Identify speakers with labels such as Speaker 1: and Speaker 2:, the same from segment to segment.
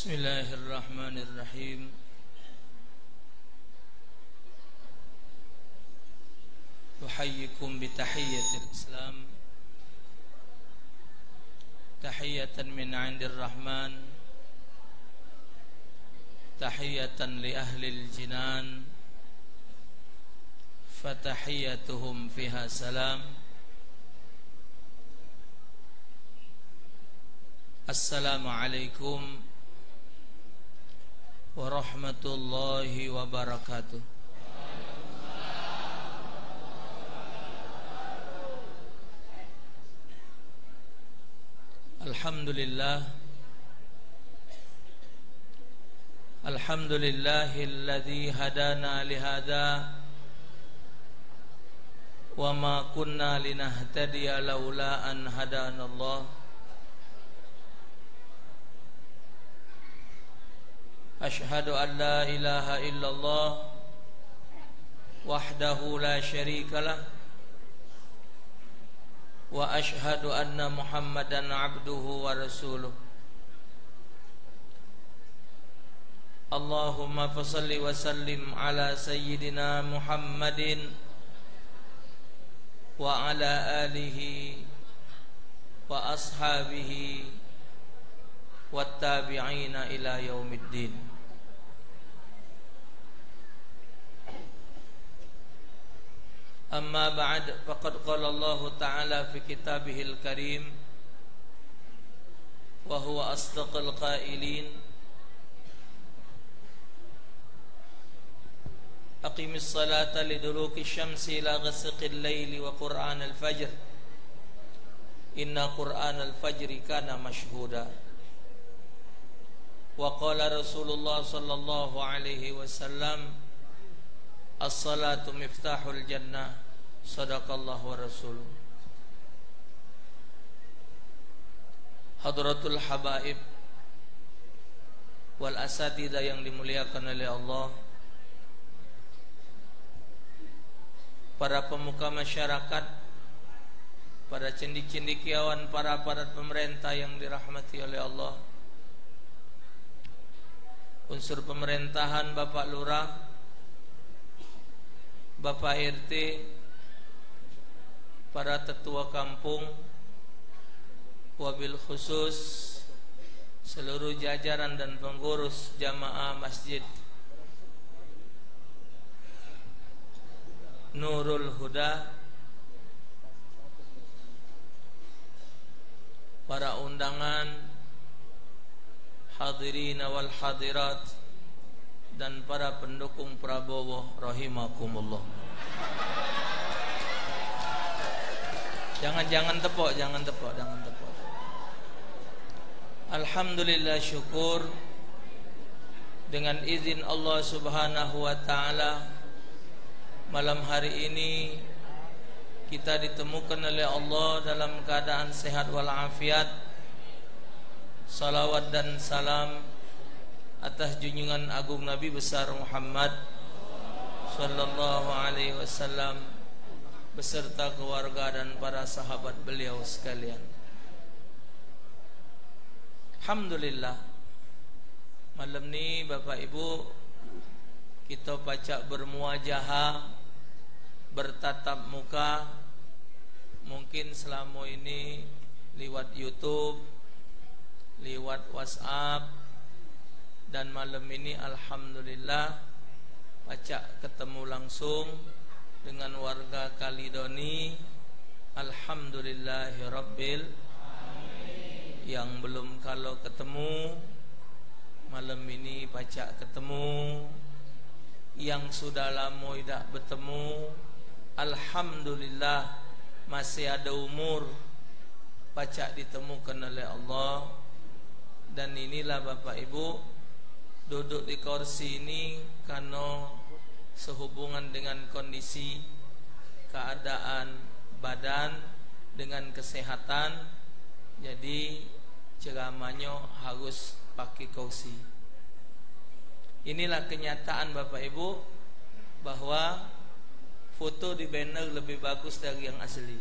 Speaker 1: Bismillahirrahmanirrahim. Uhayyikum bitahiyyatil Islam, tahiyatan min 'indir Rahman, tahiyatan li ahlil jinan, fatahiyatuhum fiha salam. Assalamualaikum warahmatullahi wabarakatuh. Alhamdulillah, alhamdulillahilladzi hadana lihada wa ma kunna linahtadiya laula an hadanallah. Ashhadu an la ilaha illallah wahdahu la syarika lah, wa ashhadu anna Muhammadan abduhu wa rasuluh. Allahumma fasalli wa sallim ala sayyidina Muhammadin wa ala alihi wa ashabihi wattabi'ina ila yaumiddin. Amma ba'd, faqad qala Allah Ta'ala fi kitabihil karim wa huwa asdaqul qailin, aqimis salata liduluki syamsi ila ghasaqil laili wa qur'anal fajr inna qur'anal fajri kana mashhuda. Wa qala Rasulullah sallallahu alaihi wasallam, as-salatu miftahul jannah, sadaqallahu wa rasuluh. Hadratul habaib wal asatidah yang dimuliakan oleh Allah, para pemuka masyarakat, para cendik-cendikiawan, para aparat pemerintah yang dirahmati oleh Allah, unsur pemerintahan, Bapak Lurah, Bapak RT, para tetua kampung, wabil khusus seluruh jajaran dan pengurus jamaah Masjid Nurul Huda, para undangan, hadirin wal hadirat, dan para pendukung Prabowo rahimakumullah. Jangan tepuk. Alhamdulillah, syukur dengan izin Allah Subhanahu wa taala, malam hari ini kita ditemukan oleh Allah dalam keadaan sehat walafiat. Salawat dan salam atas junjungan agung Nabi besar Muhammad sallallahu alaihi wasallam beserta keluarga dan para sahabat beliau sekalian. Alhamdulillah, malam ni Bapak Ibu kita pacak bermuajahah, bertatap muka. Mungkin selama ini lewat YouTube, lewat WhatsApp, dan malam ini alhamdulillah pacak ketemu langsung dengan warga Kaledoni. Alhamdulillahirabbil alamin. Yang belum kalau ketemu malam ini pacak ketemu, yang sudah lama tidak bertemu alhamdulillah masih ada umur pacak ditemukan oleh Allah. Dan inilah Bapak Ibu, duduk di kursi ini karena sehubungan dengan kondisi keadaan badan dengan kesehatan, jadi ceramahnya harus pakai kursi. Inilah kenyataan Bapak Ibu, bahwa foto di banner lebih bagus dari yang asli.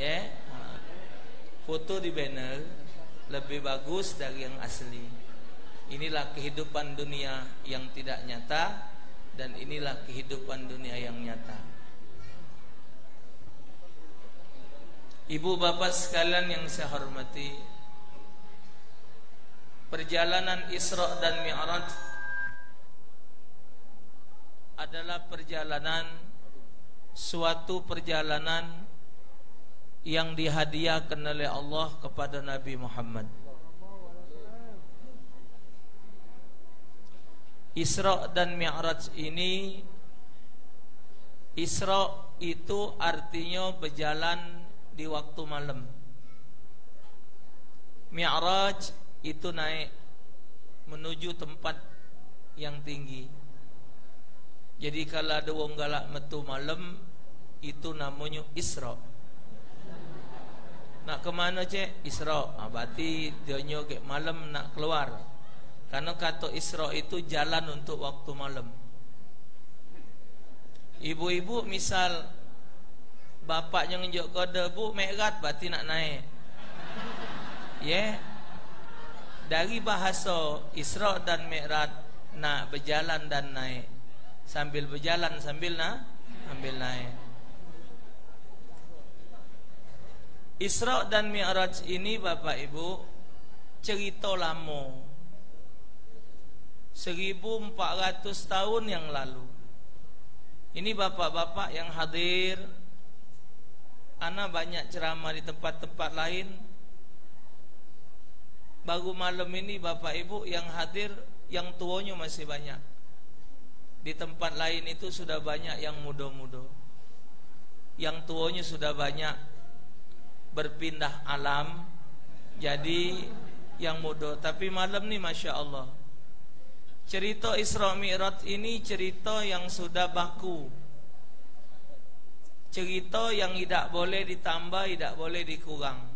Speaker 1: Ya, foto di banner lebih bagus dari yang asli. Inilah kehidupan dunia yang tidak nyata, dan inilah kehidupan dunia yang nyata. Ibu bapak sekalian yang saya hormati, perjalanan Isra dan Mi'raj adalah suatu perjalanan yang dihadiahkan oleh Allah kepada Nabi Muhammad. Isra dan Mi'raj ini, Isra itu artinya berjalan di waktu malam. Mi'raj itu naik menuju tempat yang tinggi. Jadi kalau ada wong galak metu malam, itu namanya Isra. Nak kemana cek? Isra. Berarti dia nyok malam nak keluar. Karena kata Isra itu jalan untuk waktu malam. Ibu-ibu misal bapaknya nunjuk kode, bu Mi'raj, berarti nak naik. Dari bahasa Isra dan Mi'raj, nak berjalan dan naik. Sambil berjalan sambil naik. Isra dan Mi'raj ini Bapak Ibu cerita lama, 1400 tahun yang lalu. Ini bapak-bapak yang hadir, ana banyak ceramah di tempat-tempat lain. Baru malam ini Bapak Ibu yang hadir, yang tuanya masih banyak. Di tempat lain itu sudah banyak yang muda-muda, yang tuanya sudah banyak berpindah alam, jadi yang muda. Tapi malam ni Masya Allah, cerita Isra Mi'raj ini cerita yang sudah baku, cerita yang tidak boleh ditambah, tidak boleh dikurang.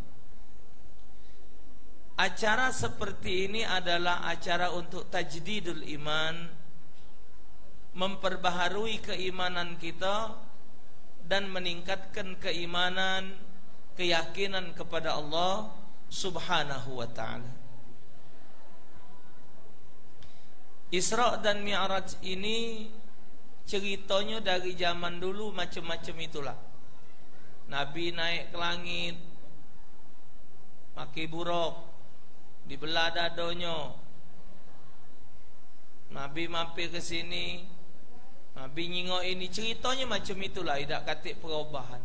Speaker 1: Acara seperti ini adalah acara untuk tajdidul iman, memperbaharui keimanan kita dan meningkatkan keimanan, keyakinan kepada Allah Subhanahu wa ta'ala. Isra dan Mi'raj ini ceritanya dari zaman dulu macam-macam itulah. Nabi naik ke langit, pakai buruk, dibelah dadonya. Nabi mampir ke sini, Nabi nyingok ini, ceritanya macam itulah, tidak katik perubahan.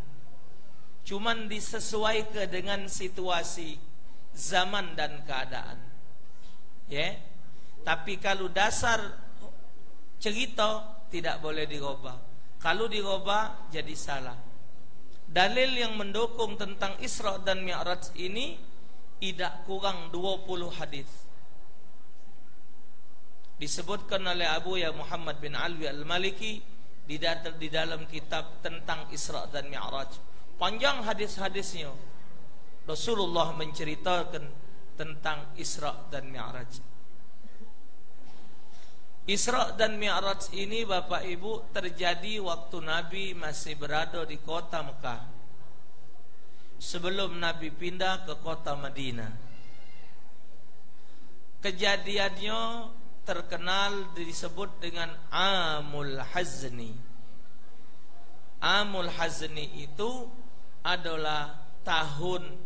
Speaker 1: Cuman disesuaikan dengan situasi, zaman dan keadaan. Tapi kalau dasar cerita tidak boleh dirubah. Kalau dirubah jadi salah. Dalil yang mendukung tentang Isra dan Mi'raj ini tidak kurang 20 hadis. Disebutkan oleh Abu Ya Muhammad bin Alwi Al-Maliki di dalam kitab tentang Isra dan Mi'raj. Panjang hadis-hadisnya. Rasulullah menceritakan tentang Isra dan Mi'raj. Isra dan Mi'raj ini Bapak Ibu terjadi waktu Nabi masih berada di kota Mekah, sebelum Nabi pindah ke kota Madinah. Kejadiannya terkenal disebut dengan Amul Hazni. Amul Hazni itu adalah tahun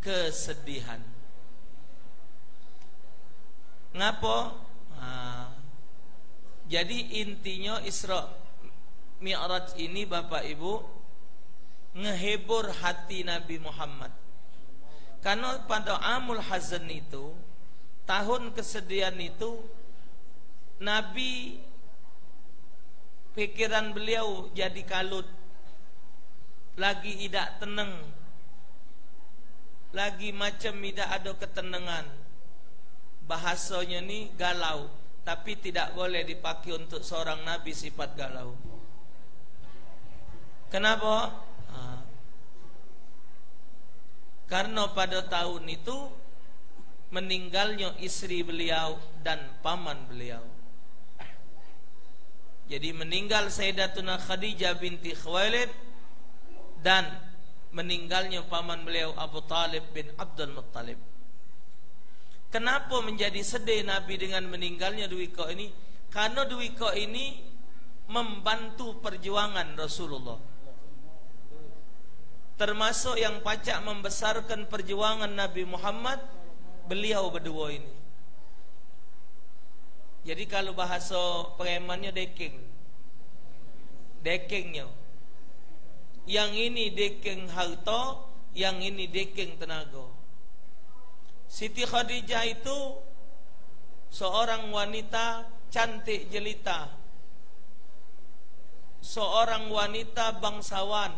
Speaker 1: kesedihan. Ngapa? Jadi intinya Isra Mi'raj ini Bapak Ibu ngehibur hati Nabi Muhammad. Karena pada Amul Hazn itu, tahun kesedihan itu, Nabi pikiran beliau jadi kalut, lagi tidak tenang, lagi macam tidak ada ketenangan. Bahasanya ni galau, tapi tidak boleh dipakai untuk seorang Nabi sifat galau. Kenapa? Karena pada tahun itu meninggalnya istri beliau dan paman beliau. Jadi meninggal Sayyidatuna Khadijah binti Khuwailid dan meninggalnya paman beliau Abu Talib bin Abdul Muttalib. Kenapa menjadi sedih Nabi dengan meninggalnya Dwiqa ini? Karena Dwiqa ini membantu perjuangan Rasulullah. Termasuk yang pacak membesarkan perjuangan Nabi Muhammad, beliau berdua ini. Jadi kalau bahasa premannya dekengnya. Yang ini dekeng harta, yang ini dekeng tenaga. Siti Khadijah itu seorang wanita cantik jelita, seorang wanita bangsawan,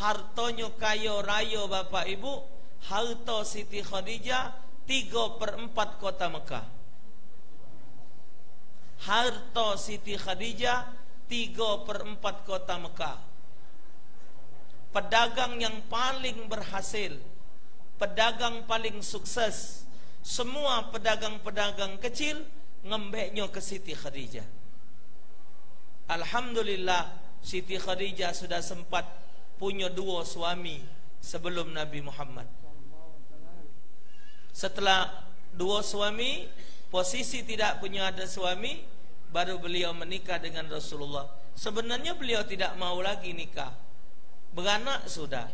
Speaker 1: hartonya kaya raya Bapak Ibu. Harta Siti Khadijah 3/4 kota Mekah. Harta Siti Khadijah 3/4 kota Mekah. Pedagang yang paling berhasil, pedagang paling sukses. Semua pedagang-pedagang kecil ngembeknya ke Siti Khadijah. Alhamdulillah, Siti Khadijah sudah sempat punya 2 suami sebelum Nabi Muhammad. Setelah 2 suami, posisi tidak punya ada suami, baru beliau menikah dengan Rasulullah. Sebenarnya beliau tidak mau lagi nikah. Beranak sudah,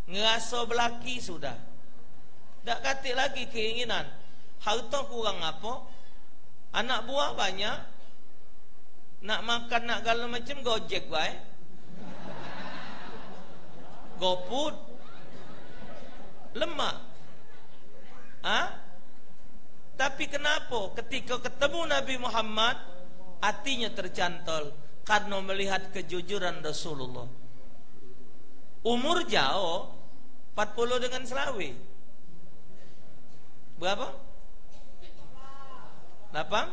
Speaker 1: ngerasa belaki sudah, tak katik lagi keinginan. Harta kurang apa, anak buah banyak, nak makan nak segala macam gojek baik, GoFood, lemak. Tapi kenapa ketika ketemu Nabi Muhammad hatinya tercantol? Karena melihat kejujuran Rasulullah. Umur jauh 40 dengan selawi. Berapa? 8?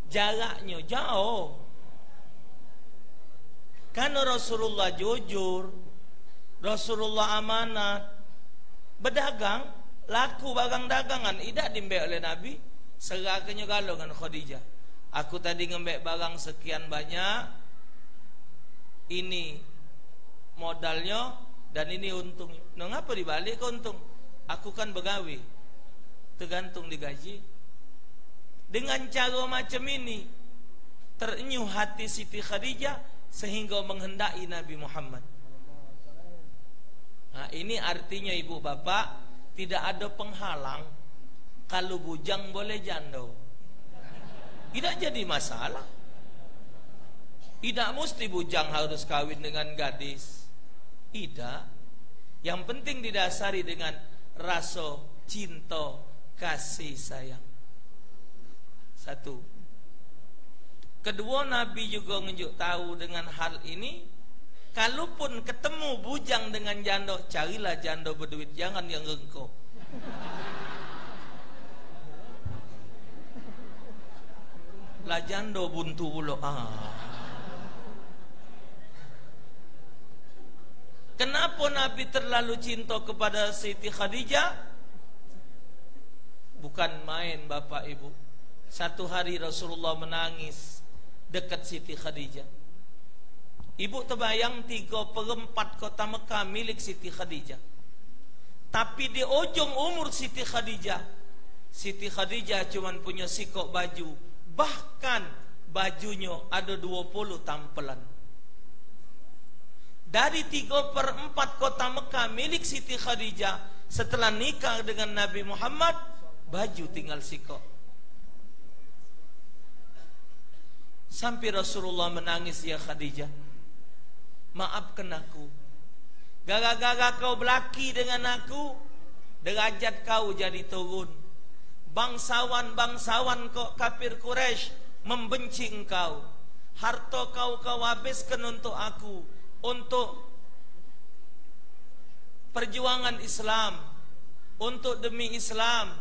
Speaker 1: Jaraknya jauh. Karena Rasulullah jujur, Rasulullah amanat, berdagang, laku barang dagangan, tidak dimbek oleh Nabi. Serahkannya galau dengan Khadijah. Aku tadi ngembek barang sekian banyak, ini modalnya dan ini untungnya. Ngapa dibalik ke untung? Aku kan begawi, tergantung digaji. Dengan cara macam ini terenyuh hati Siti Khadijah sehingga menghendaki Nabi Muhammad. Nah, ini artinya ibu bapak, tidak ada penghalang. Kalau bujang boleh janda, tidak jadi masalah. Tidak mesti bujang harus kawin dengan gadis. Tidak. Yang penting didasari dengan rasa cinta, kasih sayang. Satu. Kedua, Nabi juga nunjuk tahu dengan hal ini, kalaupun ketemu bujang dengan janda, carilah janda berduit, jangan yang rengkok. Lah janda buntu pula. Kenapa Nabi terlalu cinta kepada Siti Khadijah? Bukan main Bapak Ibu. Satu hari Rasulullah menangis dekat Siti Khadijah. Ibu terbayang 3/4 kota Mekah milik Siti Khadijah. Tapi di ujung umur Siti Khadijah, Siti Khadijah cuma punya sikok baju. Bahkan bajunya ada 20 tampelan. Dari 3/4 kota Mekah milik Siti Khadijah, setelah nikah dengan Nabi Muhammad, baju tinggal sikok. Sampai Rasulullah menangis, ya Khadijah, maafkan aku. Gara-gara kau belaki dengan aku, derajat kau jadi turun. Bangsawan-bangsawan kau kafir Quraisy membenci engkau. Harta kau habiskan untuk aku, untuk perjuangan Islam, untuk demi Islam.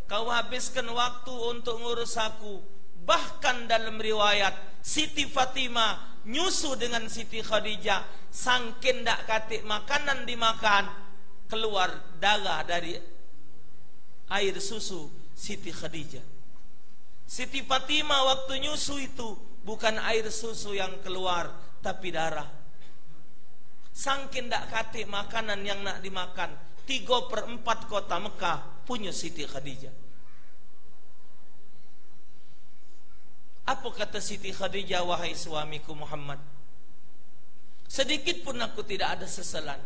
Speaker 1: Kau habiskan waktu untuk ngurus aku. Bahkan dalam riwayat, Siti Fatimah nyusu dengan Siti Khadijah, sangkin dak katik makanan dimakan, keluar darah dari air susu Siti Khadijah. Siti Fatimah waktu nyusu itu bukan air susu yang keluar, tapi darah. Sangkin dak kate makanan yang nak dimakan, 3/4 kota Mekah punya Siti Khadijah. Apa kata Siti Khadijah, wahai suamiku Muhammad, sedikit pun aku tidak ada sesalan.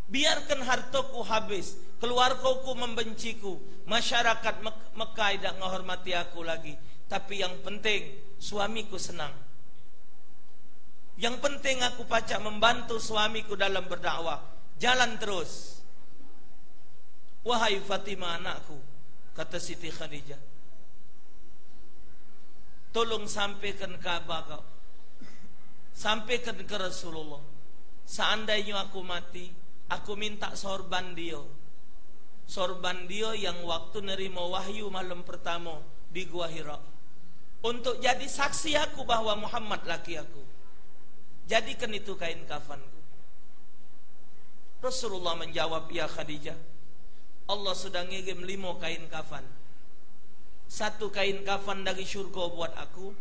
Speaker 1: Biarkan hartaku habis, keluargaku membenciku, masyarakat Mekah tidak menghormati aku lagi, tapi yang penting suamiku senang. Yang penting aku pacak membantu suamiku dalam berdakwah. Jalan terus. Wahai Fatimah anakku, kata Siti Khadijah, tolong sampaikan kabar kau, sampaikan ke Rasulullah, seandainya aku mati, aku minta sorban dia. Sorban dia yang waktu nerima wahyu malam pertama di Gua Hira, untuk jadi saksi aku bahwa Muhammad laki aku. Jadikan itu kain kafanku. Rasulullah menjawab, ya Khadijah, Allah sudah ngirim 5 kain kafan. 1 kain kafan dari syurga buat aku,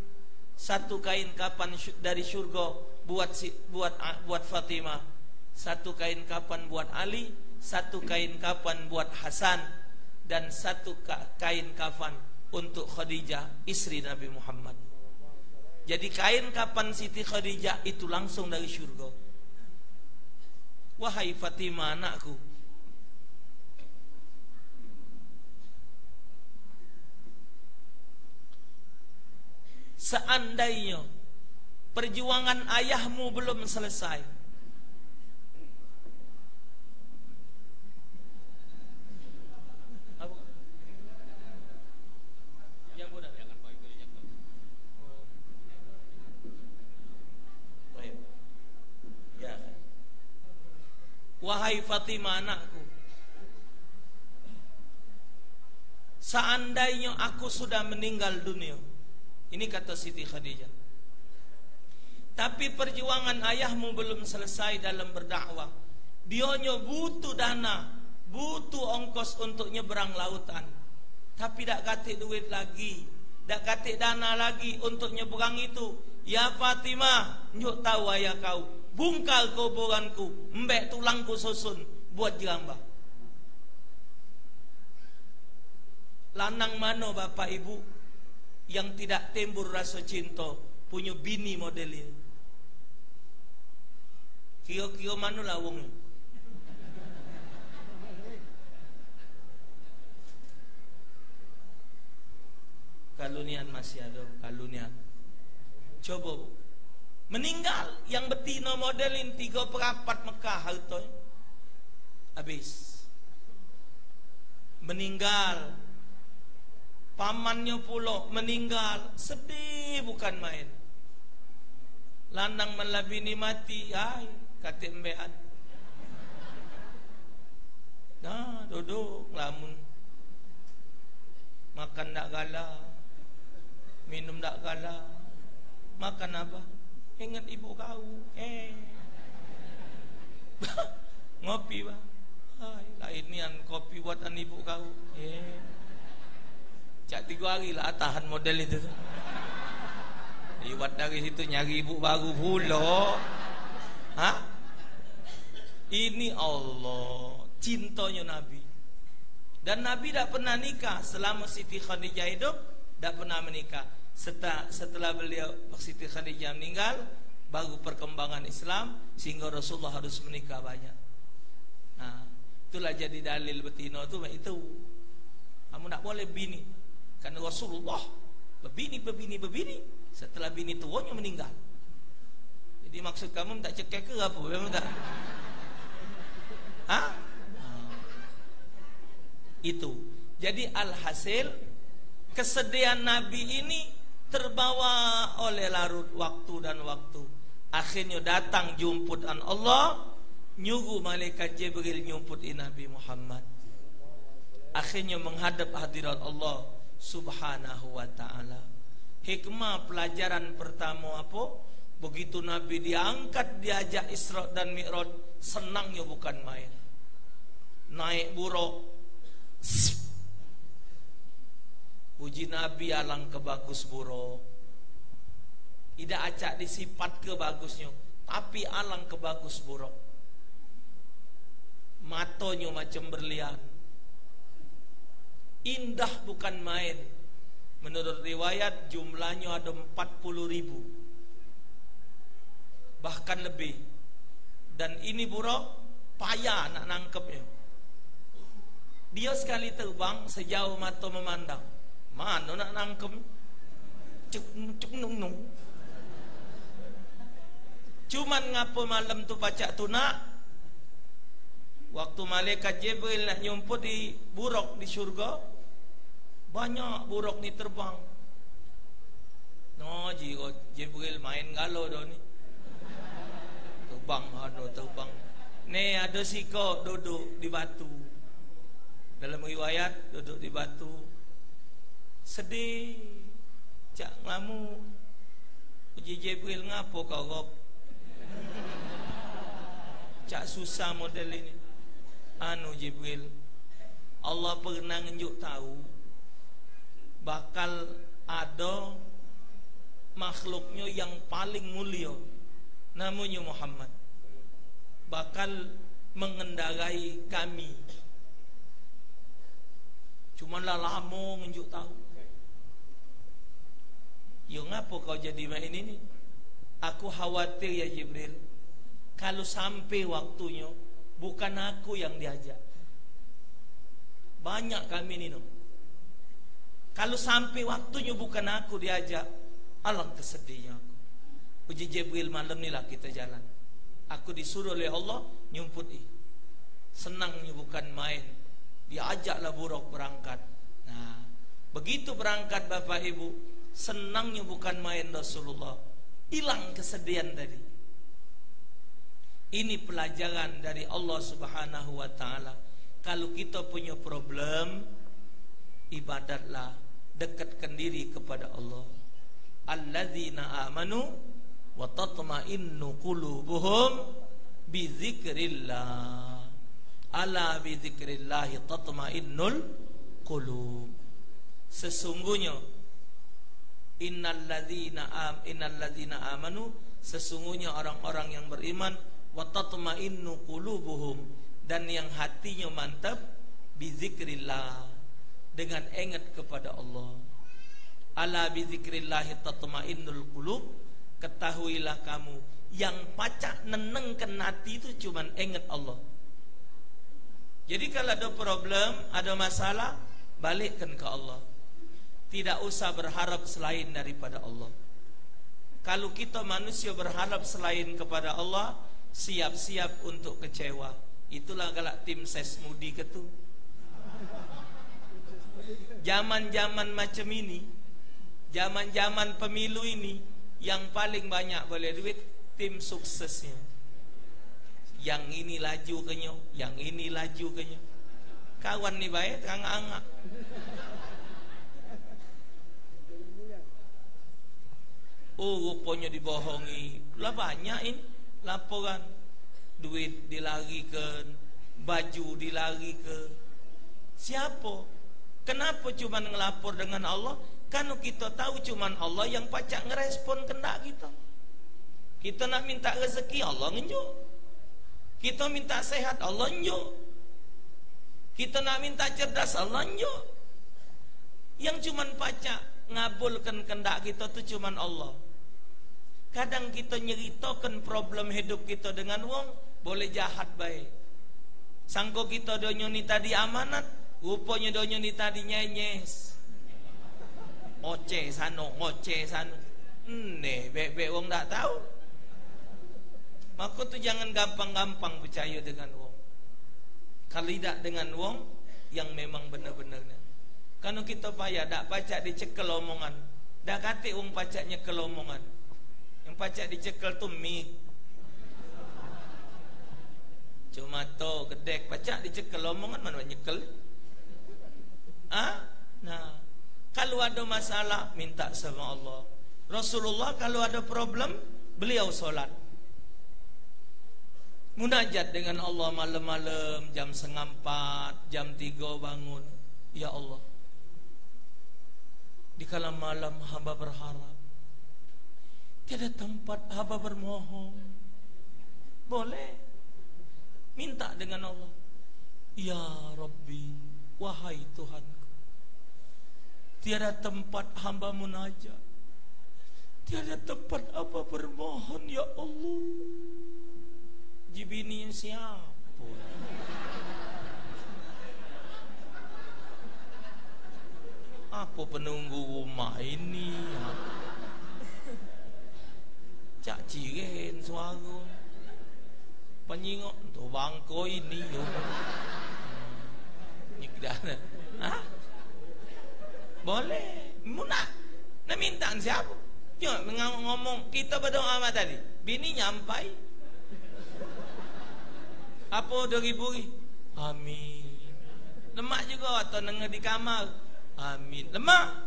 Speaker 1: 1 kain kafan dari syurga buat Fatimah, 1 kain kafan buat Ali, 1 kain kafan buat Hasan, dan 1 kain kafan untuk Khadijah, istri Nabi Muhammad. Jadi kain kafan Siti Khadijah itu langsung dari syurga. Wahai Fatimah anakku, seandainya perjuangan ayahmu belum selesai, wahai Fatimah anakku, seandainya aku sudah meninggal dunia, ini kata Siti Khadijah, tapi perjuangan ayahmu belum selesai dalam berdakwah, dionyo butuh dana, butuh ongkos untuk nyeberang lautan, tapi dak katik duit lagi, dak katik dana lagi untuk nyeberang itu. Ya Fatimah, nyuk tahu ayah kau, bungkal kuburanku, mbek tulangku susun buat jerambah. Lanang mano bapak ibu yang tidak timbul rasa cinta punya bini model ini? Kio-kio mano lah wong. Kalunian masih ada, kalunian. Coba meninggal yang betina modelin 3/4 Mekah harta habis. Meninggal pamannya pula meninggal, sedih bukan main. Landang melabini mati, ay kata embean. Nah, duduk lamun makan tak gala, minum tak gala. Makan apa? Ingat ibu kau. Ngopi bang. Lain nian kopi buatan ibu kau. Cak 3 hari lah tahan model itu. Iwat dari situ nyari ibu baru pula. Hah? Ini Allah, cintanya Nabi. Dan Nabi tak pernah nikah selama Siti Khadijah hidup, tak pernah menikah. Setelah beliau Siti Khadijah meninggal, baru perkembangan Islam, sehingga Rasulullah harus menikah banyak. Nah, itulah jadi dalil betina itu. Kamu tak boleh bini, karena Rasulullah berbini. Setelah bini tuanya meninggal. Jadi maksud kamu tak cekek ke apa? Memang tak? Hah? Itu. Jadi alhasil kesedihan Nabi ini terbawa oleh larut waktu dan waktu. Akhirnya datang jumputan Allah, nyuruh malaikat Jibril nyumputin Nabi Muhammad. Akhirnya menghadap hadirat Allah Subhanahu wa ta'ala. Hikmah pelajaran pertama apa? Begitu Nabi diangkat, diajak Isra dan Mi'raj, senangnya bukan main. Naik buruk, puji Nabi alang kebagus buruk. Ida acak disifat ke bagusnya, tapi alang ke bagus buruk. Matonya macam berlian, indah bukan main. Menurut riwayat jumlahnya ada 40.000, bahkan lebih. Dan ini buruk payah nak nangkepnya. Dia sekali terbang sejauh mata memandang, mana nak nangkep? Cuk nung nung. Cuman ngapa malam tu pacak tunak, waktu malaikat Jibril nak nyumput di buruk di syurga, banyak buruk ni terbang. No, Jibril main galau dah ni. Terbang, terbang. Ni ada siko duduk di batu. Dalam riwayat duduk di batu, sedih, cak ngamu. Uji Jibril, ngapo kau rob? Cak susah model ini. Jibril, Allah pernah nunjuk tahu bakal ada makhluknya yang paling mulia, namanya Muhammad, bakal mengendarai kami. Cuman lah lama nunjuk tahu. Ya ngapa kau jadi main ini? Aku khawatir ya Jibril, kalau sampai waktunya bukan aku yang diajak. Banyak kami ni no. Kalau sampai waktunya bukan aku diajak, alangkah kesedihnya aku. Uji Jibril, malam ni lah kita jalan. Aku disuruh oleh Allah nyumputi. Senangnya bukan main. Diajaklah buruk berangkat. Nah, begitu berangkat Bapak Ibu, senangnya bukan main Rasulullah. Hilang kesedihan tadi. Ini pelajaran dari Allah Subhanahu wa taala. Kalau kita punya problem, ibadatlah, dekatkan diri kepada Allah. Alladzina amanu wa tatma'innu qulubuhum bi dzikrillah. Ala bi dzikrillahi tatma'innul qulub. Sesungguhnya innalladzina amanu, sesungguhnya orang-orang yang beriman, wa tatma'innu qulubuhum, dan yang hatinya mantap, bi dzikrillah, dengan ingat kepada Allah. Ala bi dzikrillahi tatma'innul qulub, ketahuilah kamu yang pacak nenengkan hati itu cuman ingat Allah. Jadi kalau ada problem, ada masalah, balikkan ke Allah. Tidak usah berharap selain daripada Allah. Kalau kita manusia berharap selain kepada Allah, siap-siap untuk kecewa. Itulah galak tim Sesmudi ketu. Zaman-zaman macam ini, zaman-zaman pemilu ini, yang paling banyak boleh duit tim suksesnya. Yang ini laju kenyo, yang ini laju kenyo. Kawan ni baik terangak-angak. Oh, rupanya dibohongi. Lah banyak ini laporan. Duit dilarikan, baju dilarikan. Siapa? Kenapa cuma ngelapor dengan Allah? Karena kita tahu cuma Allah yang pacak ngerespon kendak kita. Kita nak minta rezeki, Allah nunjuk. Kita minta sehat, Allah nunjuk. Kita nak minta cerdas, Allah nunjuk. Yang cuma pacak ngabulkan kendak kita tu cuma Allah. Kadang kita nyeritakan problem hidup kita dengan wong, boleh jahat baik. Sangko kita donyo ni tadi amanat, rupanya donyo ni tadi nyenyes. Ngoceh sano, ngoceh sano. Bek-bek wong tak tahu. Maka tu jangan gampang-gampang percaya dengan wong. Kalau tidak dengan wong yang memang benar-benarnya. Kalau kita payah dak pacak dicekel omongan, dak kate wong pacak nyekel omongan. Yang pacak dicekel tu mik. Cuma to gedek pacak dicekel omongan, mana nyekel? Nah, kalau ada masalah minta sama Allah. Rasulullah kalau ada problem, beliau solat. Munajat dengan Allah malam-malam, jam 3:30, jam 3 bangun. Ya Allah, di kala malam hamba berharap Tiada tempat hamba bermohon. Boleh minta dengan Allah. Ya Rabbi, wahai Tuhanku, tiada tempat hamba munajat, tiada tempat hamba bermohon ya Allah. Jibini siapa? Apa penunggu rumah ini? Cak ciren suara penyingok tu bangko ini yo. Ni kedana. Ha? Boleh. Nak minta siapa? Tengok ngomong kita berdoa apa tadi? Bini nyampai. Apa 2000? Amin. Lemak juga atau nengah di kamar. Amin. Lemak.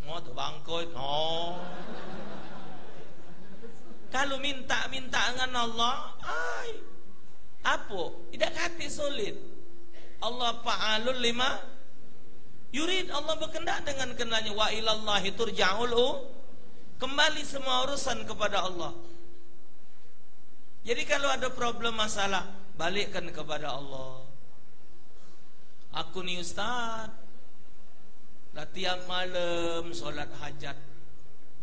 Speaker 1: Mau tu bangko. Oh. Kalau minta dengan Allah, apa? Tidak hati sulit. Allah fa'alul lima yurid. Allah berkehendak dengan kehendaknya. Wa ilallahi turja'ul. Kembali semua urusan kepada Allah. Jadi kalau ada problem masalah, balikkan kepada Allah. Aku ni ustaz, tiap malam solat hajat,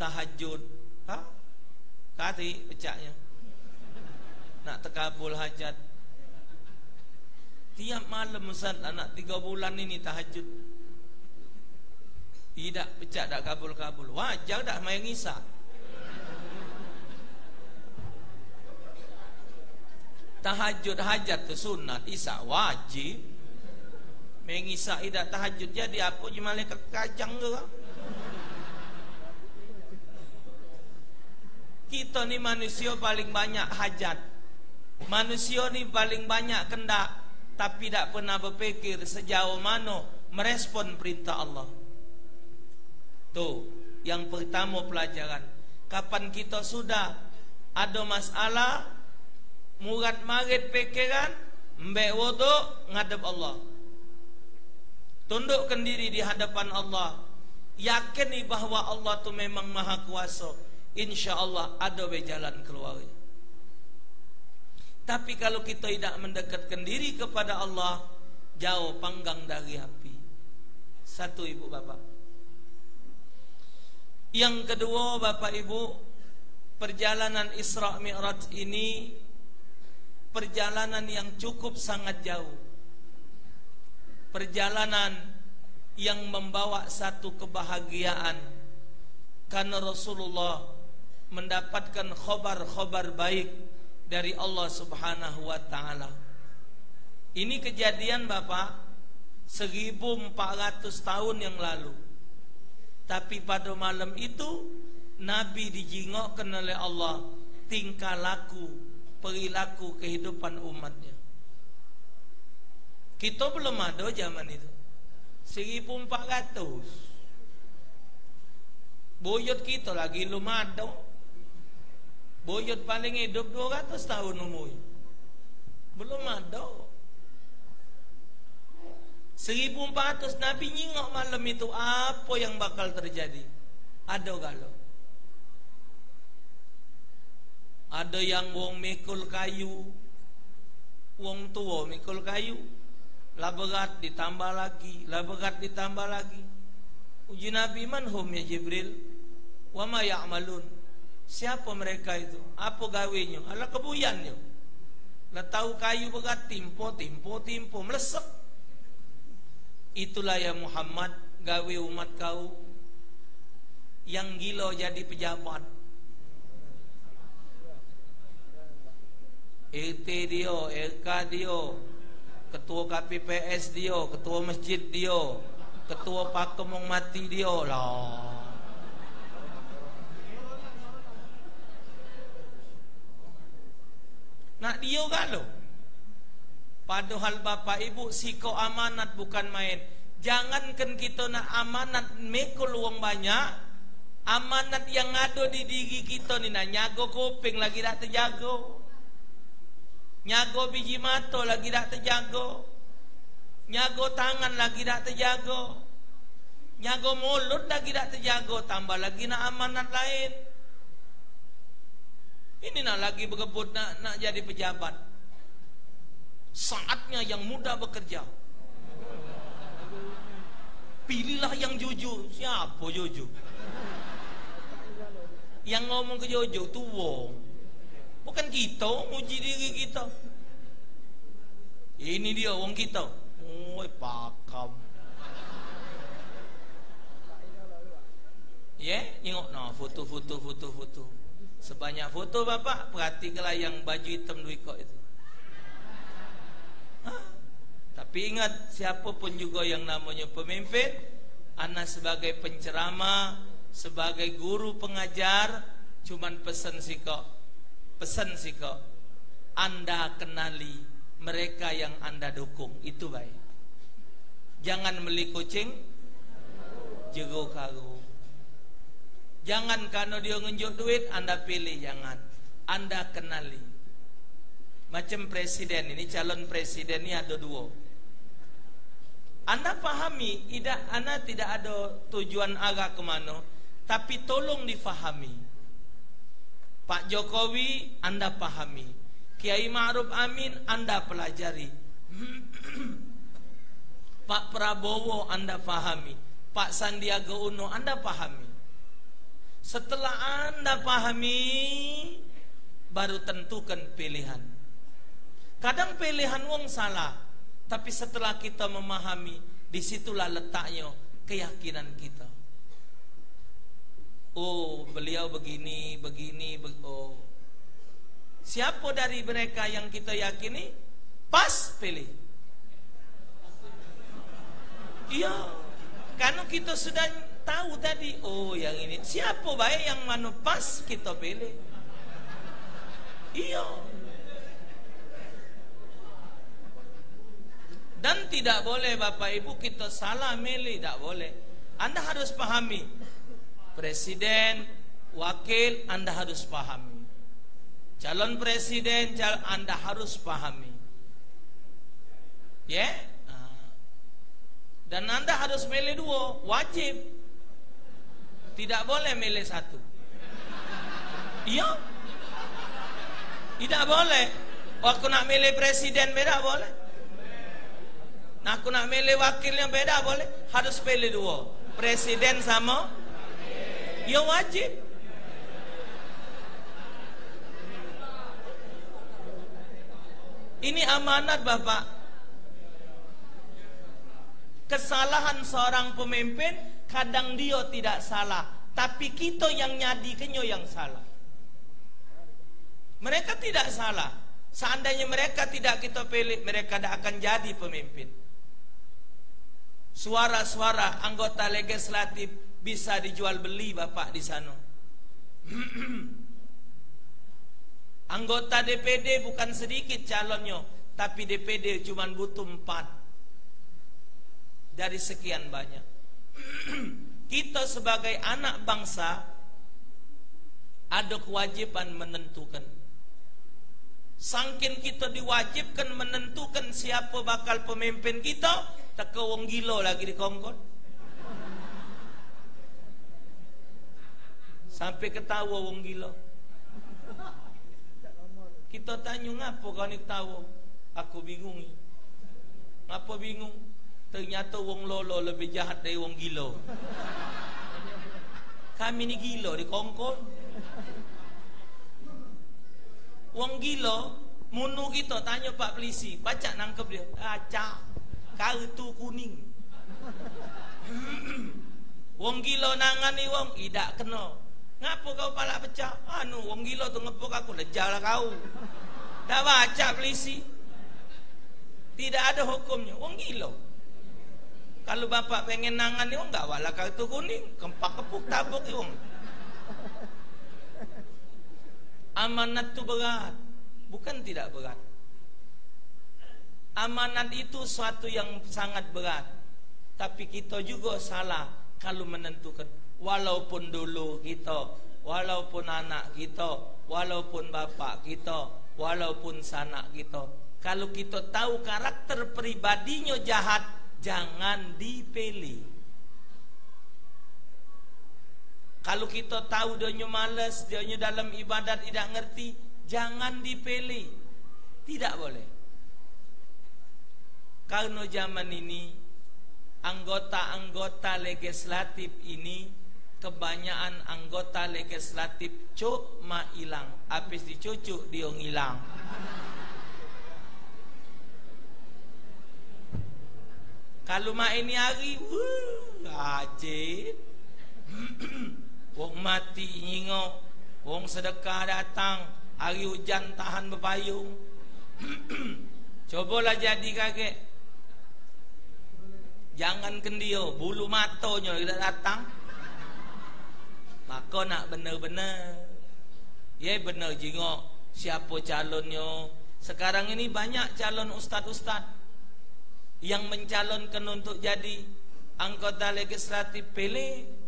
Speaker 1: tahajud. Ha? Kati pecahnya nak terkabul hajat. Tiap malam Ustaz, anak 3 bulan ini tahajud. Tidak pecah, tak kabul-kabul. Wajar tak main ngisah? Tahajud hajat tu sunat, isya wajib. Main ngisah tidak tahajud jadi apa je malaikat kajang ke? Kita ni manusia paling banyak hajat. Manusia ni paling banyak kendak, tapi tak pernah berpikir sejauh mana merespon perintah Allah. Tu yang pertama pelajaran. Kapan kita sudah ada masalah, murat marit pikiran, mbek wudu ngadep Allah. Tundukkan diri di hadapan Allah. Yakini bahawa Allah tu memang maha kuasa. InsyaAllah ada jalan keluar. Tapi kalau kita tidak mendekatkan diri kepada Allah, jauh panggang dari api. Satu ibu bapak. Yang kedua bapak ibu, perjalanan Isra Mi'raj ini perjalanan yang cukup sangat jauh. Perjalanan yang membawa satu kebahagiaan, karena Rasulullah mendapatkan khabar-khabar baik dari Allah Subhanahu wa taala. Ini kejadian Bapak 1400 tahun yang lalu. Tapi pada malam itu Nabi dijingokkan oleh Allah tingkah laku, perilaku kehidupan umatnya. Kita belum ada zaman itu. 1400. Boyot kita lagi belum ada. Boyot paling hidup 200 tahun umurnya. Belum ada. 1400 Nabi nyingok malam itu apa yang bakal terjadi. Ada galau. Ada yang wong mikul kayu, wong tua mikul kayu, lah berat ditambah lagi, lah berat ditambah lagi. Uji Nabi manhum ya Jibril, wa ma ya'malun. Siapa mereka itu? Apa gawenya? Ala kebuyannya. Lah tahu kayu berat timpo melesek. Itulah ya Muhammad, gawe umat kau yang gila jadi pejabat. RT dia, RK dia, ketua KPPS dia, ketua masjid dia, ketua pakemong mati dia lah. Nak dia galau. Padahal bapak ibu siko amanat bukan main. Jangankan kita nak amanat mekul uang banyak, amanat yang ada di diri kita ni nak nyago kuping lagi tak terjaga, nyago biji mata lagi tak terjaga, nyago tangan lagi tak terjaga, nyago mulut lagi tak terjaga, tambah lagi nak amanat lain. Ini nak lagi berebut nak jadi pejabat. Saatnya yang muda bekerja. Pilihlah yang jujur. Siapa jujur? Yang ngomong ke jujur tu wong. Bukan kita muji diri kita. Ini dia wong kita. Oi pakam. Tengok foto. Sebanyak foto bapak, perhatikanlah yang baju hitam dua ikut itu. Tapi ingat, siapapun juga yang namanya pemimpin, ana sebagai penceramah, sebagai guru pengajar, cuman pesan siko, Anda kenali mereka yang Anda dukung, itu baik. Jangan beli kucing jero karo. Jangan karena dia ngunjuk duit Anda pilih, jangan. Anda kenali. Macam presiden ini, calon presiden ini ada dua. Anda pahami, Anda tidak ada tujuan arah kemana, tapi tolong difahami. Pak Jokowi Anda pahami, Kiai Ma'ruf Amin Anda pelajari, Pak Prabowo Anda pahami, Pak Sandiaga Uno Anda pahami. Setelah Anda pahami, baru tentukan pilihan. Kadang pilihan wong salah, tapi setelah kita memahami, disitulah letaknya keyakinan kita. Oh, beliau begini. Oh, siapa dari mereka yang kita yakini pas, pilih. Iya, karena kita sudah tahu tadi, oh yang ini siapa baik, yang mana pas, kita pilih. Iya. Dan tidak boleh Bapak Ibu kita salah milih, tidak boleh. Anda harus pahami, presiden, wakil Anda harus pahami, calon presiden Anda harus pahami, ya. Dan Anda harus milih dua, wajib. Tidak boleh milih satu. Iya. Tidak boleh. Aku nak milih presiden beda boleh. Nah, aku nak milih wakilnya beda boleh. Harus pilih dua, presiden sama. Ya wajib. Ini amanat Bapak. Kesalahan seorang pemimpin, kadang dia tidak salah, tapi kita yang nyadikannya yang salah. Mereka tidak salah. Seandainya mereka tidak kita pilih, mereka tidak akan jadi pemimpin. Suara-suara anggota legislatif bisa dijual beli Bapak di sana. Anggota DPD bukan sedikit calonnya, tapi DPD cuma butuh 4 dari sekian banyak. Kita sebagai anak bangsa ada kewajiban menentukan. Sangkin kita diwajibkan menentukan siapa bakal pemimpin kita, teka wong gila lagi dikongkot. Sampai ketawa wong gila. Kita tanya, ngapa kau ni ketawa? Aku bingung. Ngapa bingung? Ternyata wong lolo lebih jahat dari wong gila. Kami ni gila dikongkot. Wong gila munu kita tanya Pak Polisi, pacak nangkep dia. Acak, kartu kuning. Wong gila nangani wong, idak kena. Ngapa kau palak pecah? Anu, wong gila tu ngepuk aku, lejalah kau. Dah baca polisi. Tidak ada hukumnya, wong gila. Kalau bapak pengen nangani wong, enggak walah kartu kuning, kempak kepuk tabuk wong. Amanat itu berat, bukan tidak berat. Amanat itu suatu yang sangat berat. Tapi kita juga salah kalau menentukan. Walaupun dulu kita, walaupun anak kita, walaupun bapak kita, walaupun sanak kita, kalau kita tahu karakter pribadinya jahat, jangan dipilih. Kalau kita tahu dia malas, dia dalam ibadat tidak ngerti, jangan dipilih. Tidak boleh. Karena zaman ini anggota-anggota legislatif ini, kebanyakan anggota legislatif cuma hilang. Habis dicucuk dia ngilang. Kalau mak ini hari, ajib. Wong mati nyingok, wong sedekah datang, hari hujan tahan berpayung. Cobalah jadi kakek. Jangan kendio, bulu matonya tidak datang. Maka nak benar-benar. Ya benar jingok, siapa calonnya. Sekarang ini banyak calon ustad-ustad yang mencalonkan untuk jadi anggota legislatif. Pilih,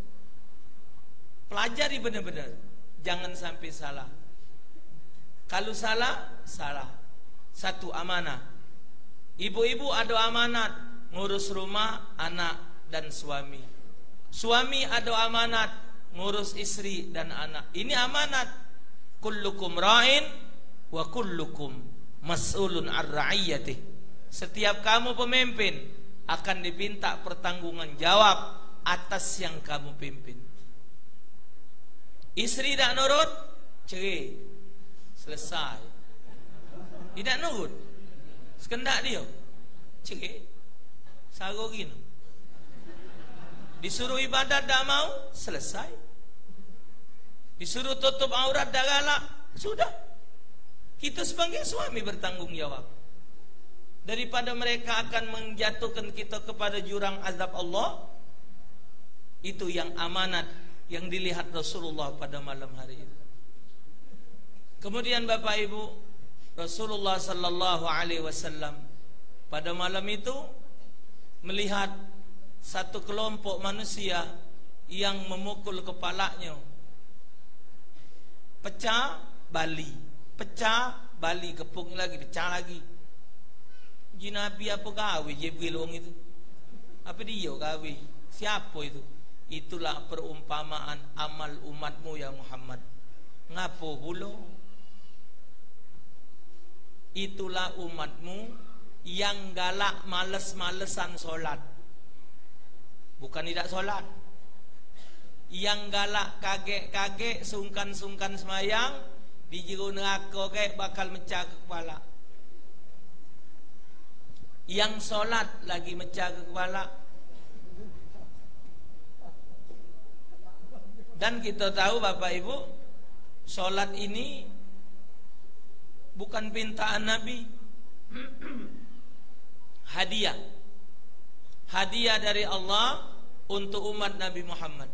Speaker 1: pelajari benar-benar, jangan sampai salah. Kalau salah, salah. Satu, amanah. Ibu-ibu ada amanat ngurus rumah, anak dan suami. Suami ada amanat ngurus istri dan anak. Ini amanat. Kullukum ra'in wa kullukum mas'ulun ar-ra'iyyatih. Setiap kamu pemimpin akan diminta pertanggungan jawab atas yang kamu pimpin. Istri tak nurut, cerai, selesai. Tidak nurut, sekendak dia, cerai, sago gini. Disuruh ibadat tak mau, selesai. Disuruh tutup aurat tak galak, sudah. Kita sebagai suami bertanggung jawab. Daripada mereka akan menjatuhkan kita kepada jurang azab Allah, itu yang amanat yang dilihat Rasulullah pada malam hari itu. Kemudian Bapak Ibu, Rasulullah sallallahu alaihi wasallam pada malam itu melihat satu kelompok manusia yang memukul kepalanya. Pecah bali, kepung lagi, pecah lagi. Nabi apa gawe Jibril wong itu? Apa dia gawe? Siapa itu? Itulah perumpamaan amal umatmu ya Muhammad. Ngapo pula? Itulah umatmu yang galak males-malesan solat. Bukan tidak solat. Yang galak kagek-kagek, sungkan-sungkan semayang, di jero neraka kayak bakal mecah kepala. Yang solat lagi mecah ke kepala. Dan kita tahu Bapak Ibu, solat ini bukan pintaan Nabi, hadiah. Hadiah dari Allah untuk umat Nabi Muhammad.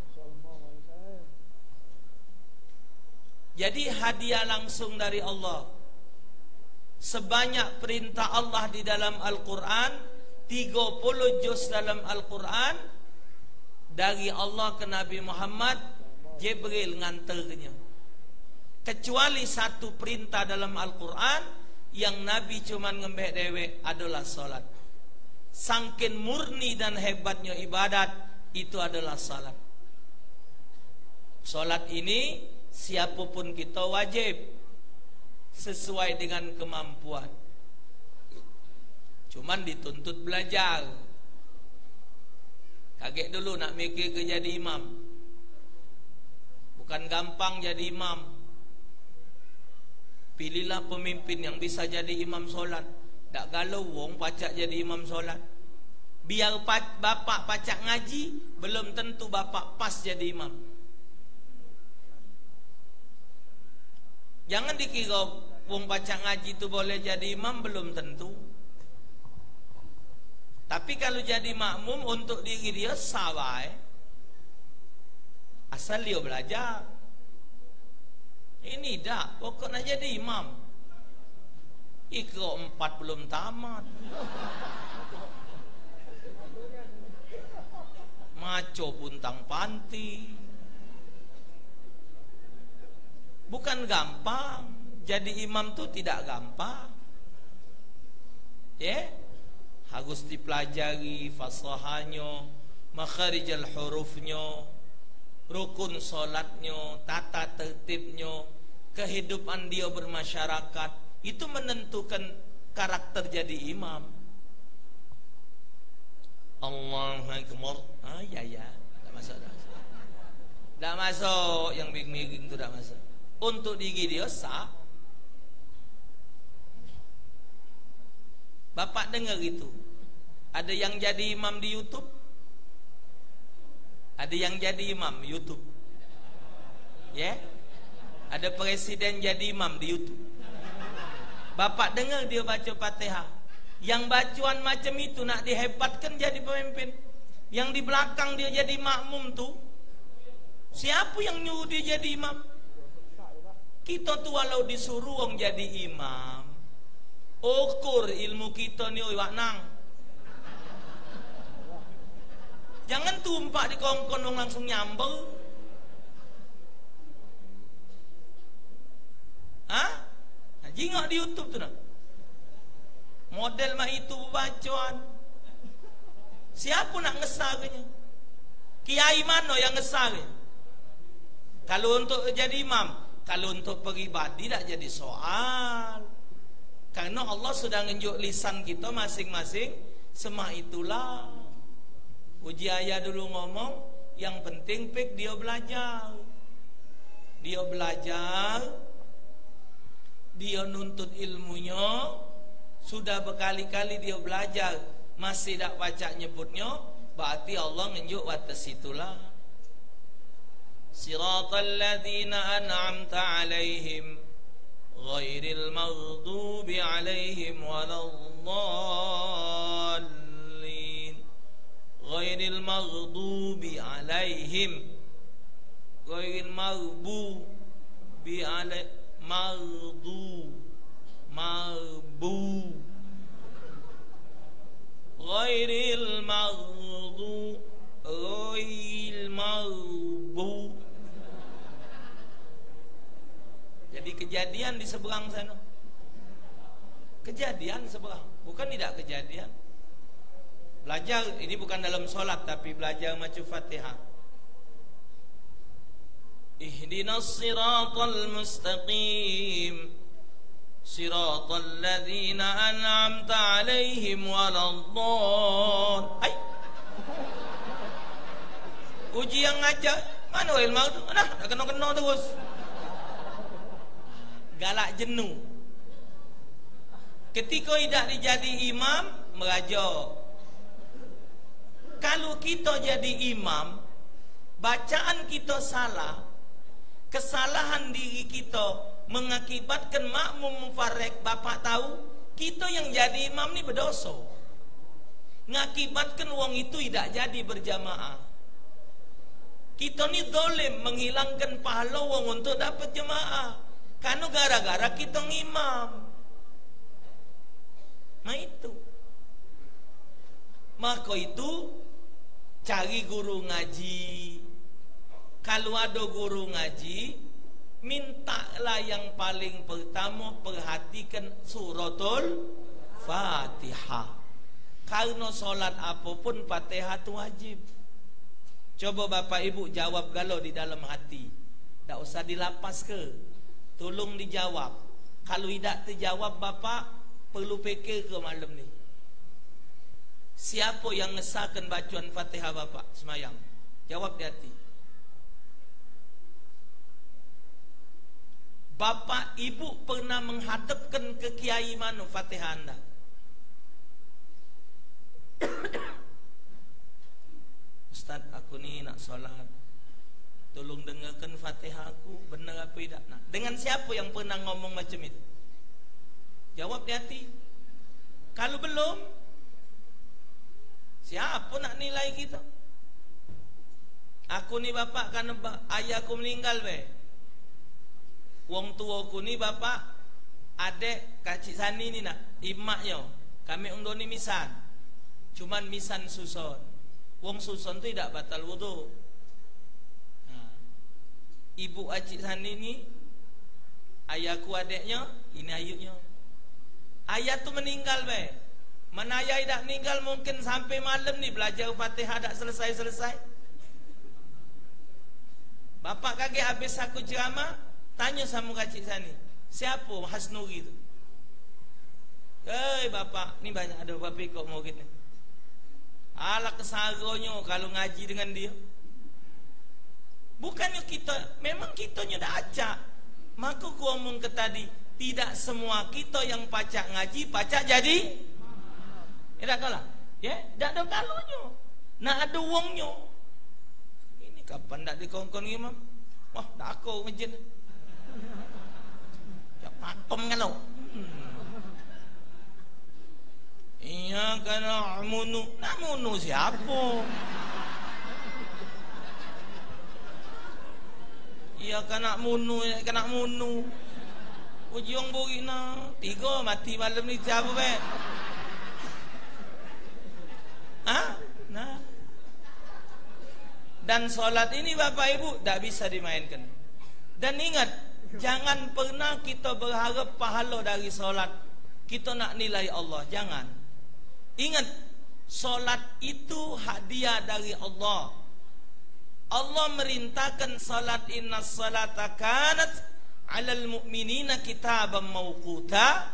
Speaker 1: Jadi hadiah langsung dari Allah. Sebanyak perintah Allah di dalam Al-Quran, 30 juz dalam Al-Quran, dari Allah ke Nabi Muhammad, Jibril nganternya. Kecuali satu perintah dalam Al-Quran yang Nabi cuma ngembek dewek adalah salat. Sangkin murni dan hebatnya ibadat, itu adalah salat. Salat ini siapapun kita wajib sesuai dengan kemampuan. Cuman dituntut belajar. Kaget dulu nak mikir ke jadi imam. Bukan gampang jadi imam. Pilihlah pemimpin yang bisa jadi imam solat. Tak galau wong pacak jadi imam solat. Biar bapak pacak ngaji, belum tentu bapak pas jadi imam. Jangan dikira wong pacak ngaji itu boleh jadi imam, belum tentu. Tapi kalau jadi makmum untuk diri dia sawai, asal dia belajar. Ini dah pokoknya jadi imam. Iqra 4 belum tamat. Maco puntang panti. Bukan gampang. Jadi imam tu tidak gampang. Ya, harus dipelajari fasahanya, makharijal hurufnya, rukun solatnya, tata tertibnya, kehidupan dia bermasyarakat, itu menentukan karakter jadi imam. Allahu Akbar. Ya, tak masuk. Tak masuk, yang miring-miring itu tak masuk. Untuk gigi dia sah. Bapak dengar itu. Ada yang jadi imam di YouTube? Ada yang jadi imam YouTube? Ya? Ada presiden jadi imam di YouTube? Bapak dengar dia baca Fatihah. Yang bacuan macam itu nak dihebatkan jadi pemimpin. Yang di belakang dia jadi makmum tu, siapa yang nyuruh dia jadi imam? Kita tu walau disuruh orang jadi imam, ukur ilmu kita ni wak nang. Jangan tumpak di kongkon langsung nyambel. Jingok di YouTube tu nak. Model mah itu bacaan. Siapa nak ngesarnya? Kiai mana yang ngesar? Kalau untuk jadi imam, kalau untuk peribadi tak jadi soal. Karena Allah sudah nunjuk lisan kita masing-masing. Semua itulah. Uji ayah dulu ngomong, yang penting pek dia belajar. Dia belajar, dia nuntut ilmunya, sudah berkali-kali dia belajar, masih tak baca nyebutnya, berarti Allah nunjuk atas itulah. Siratal ladzina an'amta alaihim ghairil maghdubi alaihim waladdallin. Ghairil maghdubi alaihim, ghairil maghdubi alaihim, ghairil maghdubi. Jadi kejadian di seberang sana. Kejadian seberang, bukan tidak kejadian. Belajar ini bukan dalam solat, tapi belajar macam Fatihah. Ihdinas siratal mustaqim, siratal ladzina an'amta alaihim waladdallin. Uji yang ngajak mana ilmu tu? Nah, dah kena terus. Galak jenuh. Ketika tidak dijadi imam, merajuk. Kalau kita jadi imam, bacaan kita salah, kesalahan diri kita mengakibatkan makmum mufarriq, bapak tahu, kita yang jadi imam ni berdosa. Mengakibatkan wong itu tidak jadi berjamaah. Kita ni zalim, menghilangkan pahala wong untuk dapat jemaah. Karena gara-gara kita ngimam. Nah itu. Maka itu cari guru ngaji. Kalau ada guru ngaji, mintalah yang paling pertama perhatikan suratul Fatihah. Karena solat apapun Fatihah itu wajib. Coba bapak ibu jawab galau di dalam hati. Tak usah dilapas ke. Tolong dijawab. Kalau tidak terjawab bapak, perlu fikir ke malam ni. Siapa yang ngesahkan bacaan Fatihah bapak semayang? Jawab di hati. Bapak ibu pernah menghadapkan ke kiai mana Fatihah anda? Ustaz, aku ni nak solat, tolong dengarkan Fatihah aku, benar apa tidak? Nah, dengan siapa yang pernah ngomong macam itu? Jawab di hati. Kalau belum, siapa nak nilai kita? Aku ni bapak kan ayahku meninggal be. Wong tua aku ni bapak, adek kacik Sani ni nak imaknya. Kami ungdo ni misan. Cuman misan susun. Wong susun tu tidak batal wudu. Ibu Acik Sani ni, ayahku adeknya, ini ayuknya. Ayah tu meninggal be. Mana ayah tidak meninggal mungkin sampai malam ni belajar Fatihah tak selesai-selesai. Bapak kaget habis aku ceramah, tanya sama kacik Sani, siapa Hasnuri itu? Bapak, ni banyak ada bapak ikut mau gitu. Alah kesaronyo kalau ngaji dengan dia. Bukannya kita, memang kitanya dah acak. Maka ku omong ke tadi, tidak semua kita yang pacak ngaji, pacak jadi. Tak kalah. Ya, tak ada kalonyo. Nak ada wongnya. Ini kapan tak dikongkon imam? Wah, tak aku masjid. Ya patom kan lo. Iya kana amunu. Namunu siapa? Iya kana munu. Ujung burina 3 mati malam ni siapa be? Nah. Dan solat ini Bapak Ibu tak bisa dimainkan. Dan ingat, jangan pernah kita berharap pahala dari solat. Kita nak nilai Allah, jangan. Ingat, solat itu hadiah dari Allah. Allah merintahkan salat, inna salata kanat 'alal mu'minina kitaban mauquta.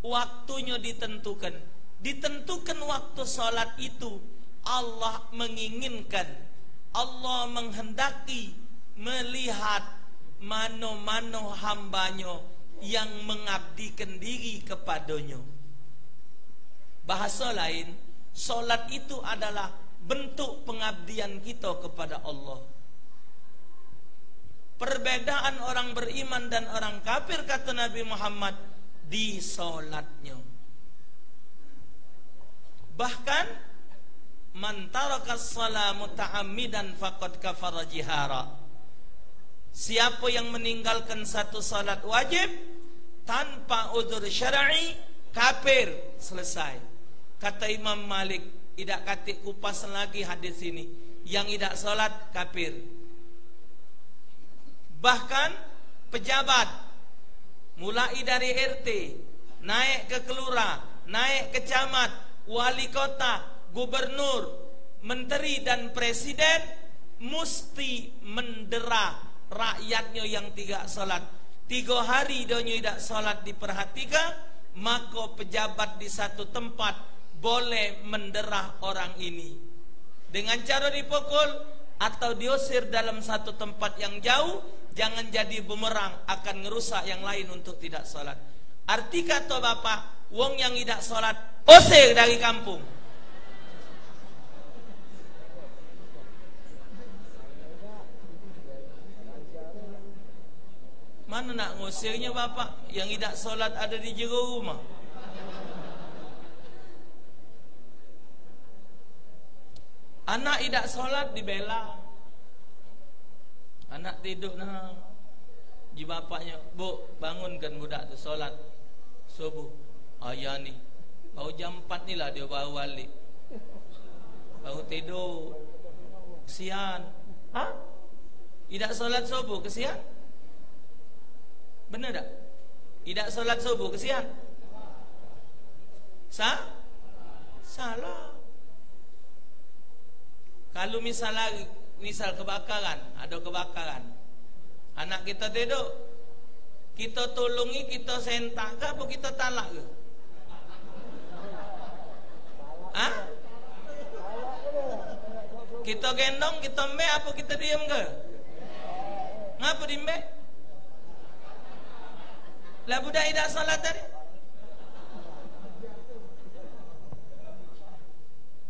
Speaker 1: Waktunya ditentukan. Ditentukan waktu salat itu Allah menginginkan, Allah menghendaki melihat mano-mano hambanya yang mengabdikan diri kepadanya. Bahasa lain, solat itu adalah bentuk pengabdian kita kepada Allah. Perbedaan orang beriman dan orang kafir, kata Nabi Muhammad, di solatnya. Bahkan man tarakas shalah muta'ammidan faqad kafara jihara. Siapa yang meninggalkan satu salat wajib tanpa udzur syar'i, kafir, selesai. Kata Imam Malik, tidak katik kupas lagi hadis ini. Yang tidak salat kafir. Bahkan pejabat mulai dari RT naik ke kelurah, naik ke camat, wali kota, gubernur, menteri dan presiden mesti mendera rakyatnya yang tidak salat. 3 hari dia tidak salat diperhatikan, maka pejabat di satu tempat boleh mendera orang ini dengan cara dipukul atau diusir dalam satu tempat yang jauh. Jangan jadi bumerang, akan ngerusak yang lain untuk tidak salat. Arti kata Bapak, wong yang tidak salat usir dari kampung. Mana nak ngusirnya Bapak? Yang tidak salat ada di jero rumah. Anak tidak salat dibela. Anak tidur nah, ji bapaknya, "Bu, bangunkan budak tu solat subuh." Ayah ni baru jam 4 ni lah dia baru balik, baru tidur. Kesian. Tidak solat subuh kesian? Benar tak? Tidak solat subuh kesian? Salah. Kalau misal kebakaran, ada kebakaran, anak kita tidur, kita tolongi, kita sentak ke apa kita talak ke? Kita gendong, kita mbek apa kita diam ke? Ngapa dimbek? Lah budak tidak salat tadi.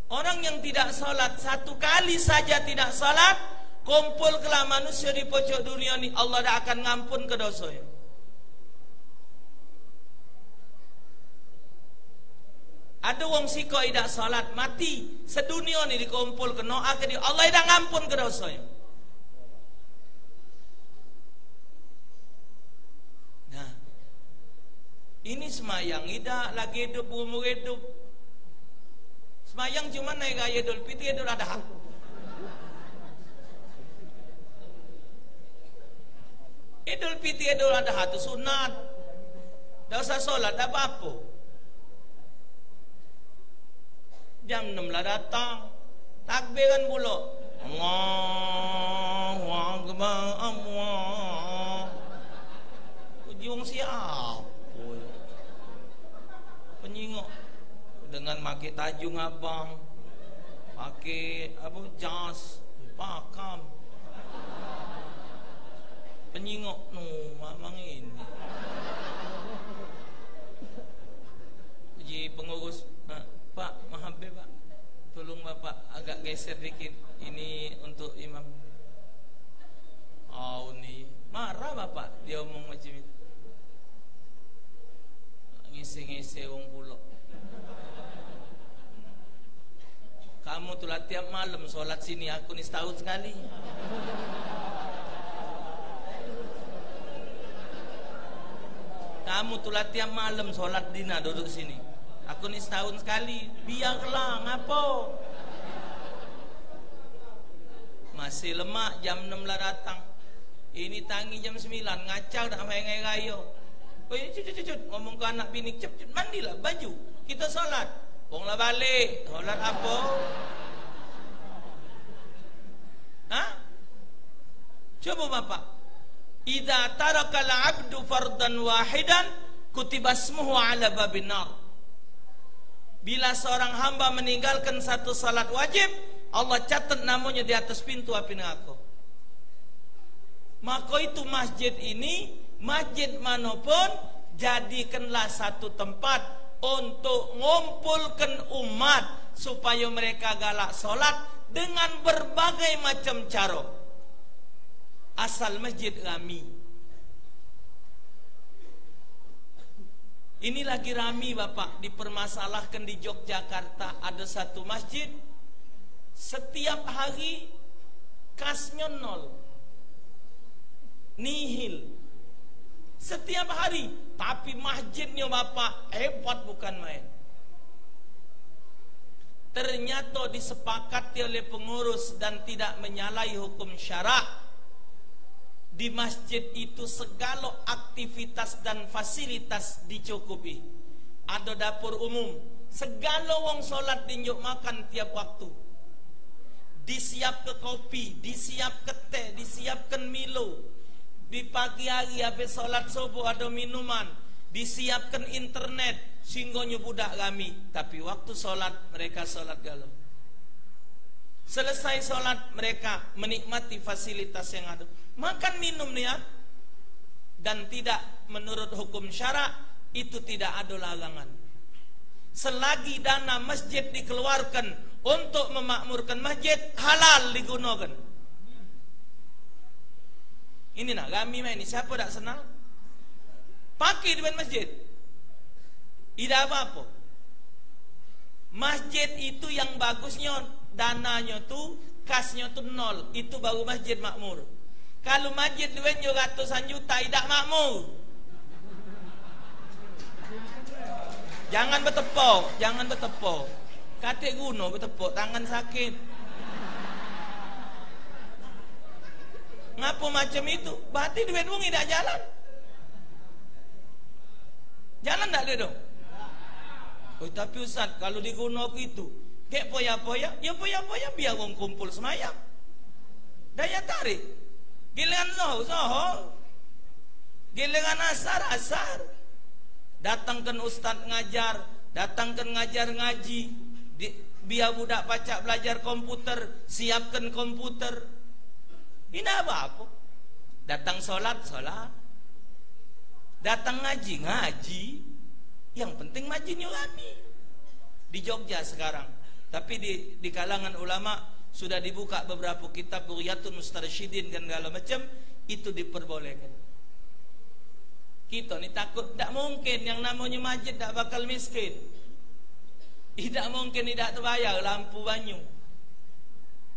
Speaker 1: Orang yang tidak salat, satu kali saja tidak salat, kumpulkanlah manusia di pojok dunia ni, Allah dah akan ngampun ke dosanya. Ada wong siko tidak salat, mati sedunia ni dikumpul ke doa ke dia, Allah dah ngampun ke dosanya. Nah, ini semayang tidak lagi hidup umur hidup. Semayang cuma naik gaya Idul Fitri, Idul Adha. Idul Fitri, Idul Adha itu sunat. Tak usah solat, tak apa-apa. Jam 6 lah datang, takbiran pula. Allahu Akbar, Allah. Puji wong siapa? Penyingok dengan pakai tajung abang, pakai apa jas, pakam. Penyingok mamang ini. Puji pengurus, Pak, mahabe Pak, tolong Bapak agak geser dikit. Ini untuk imam. Oh nih, marah Bapak dia omong macam itu. Ngisi-ngisi wong pulau. Kamu tuh tiap malam sholat sini, aku nih setahun sekali. Kamu tuh tiap malam sholat dina duduk sini, aku nih setahun sekali. Biarlah, ngapo? Masih lemak, jam 6 lah datang. Ini tangi jam 9, ngacau tak main ngayo. Oh ya, cut, ngomong ke anak bini, cep, mandilah baju, kita sholat. Wong lah balik, sholat apa? Hah? Coba Bapak, idza taraka al-'abdu fardan wahidan kutiba ismuhu 'ala babin nar. Bila seorang hamba meninggalkan satu salat wajib, Allah catat namanya di atas pintu api neraka. Maka itu masjid ini, masjid manapun, jadikanlah satu tempat untuk ngumpulkan umat supaya mereka galak solat dengan berbagai macam cara. Asal masjid rami. Ini lagi rami Bapak, dipermasalahkan di Yogyakarta ada satu masjid setiap hari kasnya 0, nihil. Setiap hari, tapi masjidnya Bapak hebat bukan main. Ternyata disepakati oleh pengurus dan tidak menyalahi hukum syarak. Di masjid itu segala aktivitas dan fasilitas dicukupi. Ada dapur umum, segala wong solat dinjuk makan tiap waktu. Disiapkan kopi, disiapkan teh, disiapkan Milo. Di pagi hari habis solat subuh ada minuman, disiapkan internet, singgonya budak kami. Tapi waktu solat mereka solat galau. Selesai solat mereka menikmati fasilitas yang ada, makan minum nih ya. Dan tidak menurut hukum syarak itu tidak ada larangan. Selagi dana masjid dikeluarkan untuk memakmurkan masjid, halal digunakan. Ini nak kami main ini, siapa tak senang? Pakai di masjid. Tidak apa-apa. Masjid itu yang bagusnya dananya tu, kasnya tu 0. Itu baru masjid makmur. Kalau masjid duitnya ratusan juta, tidak makmur. Jangan bertepuk, jangan bertepuk. Katik guna bertepuk, tangan sakit. Ngapa macam itu? Berarti duit wong tidak jalan. Jalan tak dia dong? Oh, tapi Ustaz, kalau digunakan itu, kayak poya-poya, ya poya-poya biar wong kumpul semayang. Daya tarik. Giliran zohor. Giliran asar. Datangkan Ustaz ngajar, datangkan ngajar ngaji. Biar budak pacak belajar komputer, siapkan komputer. Ini apa? Datang solat, datang ngaji. Yang penting majinya kami di Jogja sekarang. Tapi di kalangan ulama sudah dibuka beberapa kitab Bughyatul Mustarsyidin dan segala macam, itu diperbolehkan. Kita ni takut, tak mungkin yang namanya masjid tak bakal miskin. Tidak mungkin tidak terbayar lampu banyu.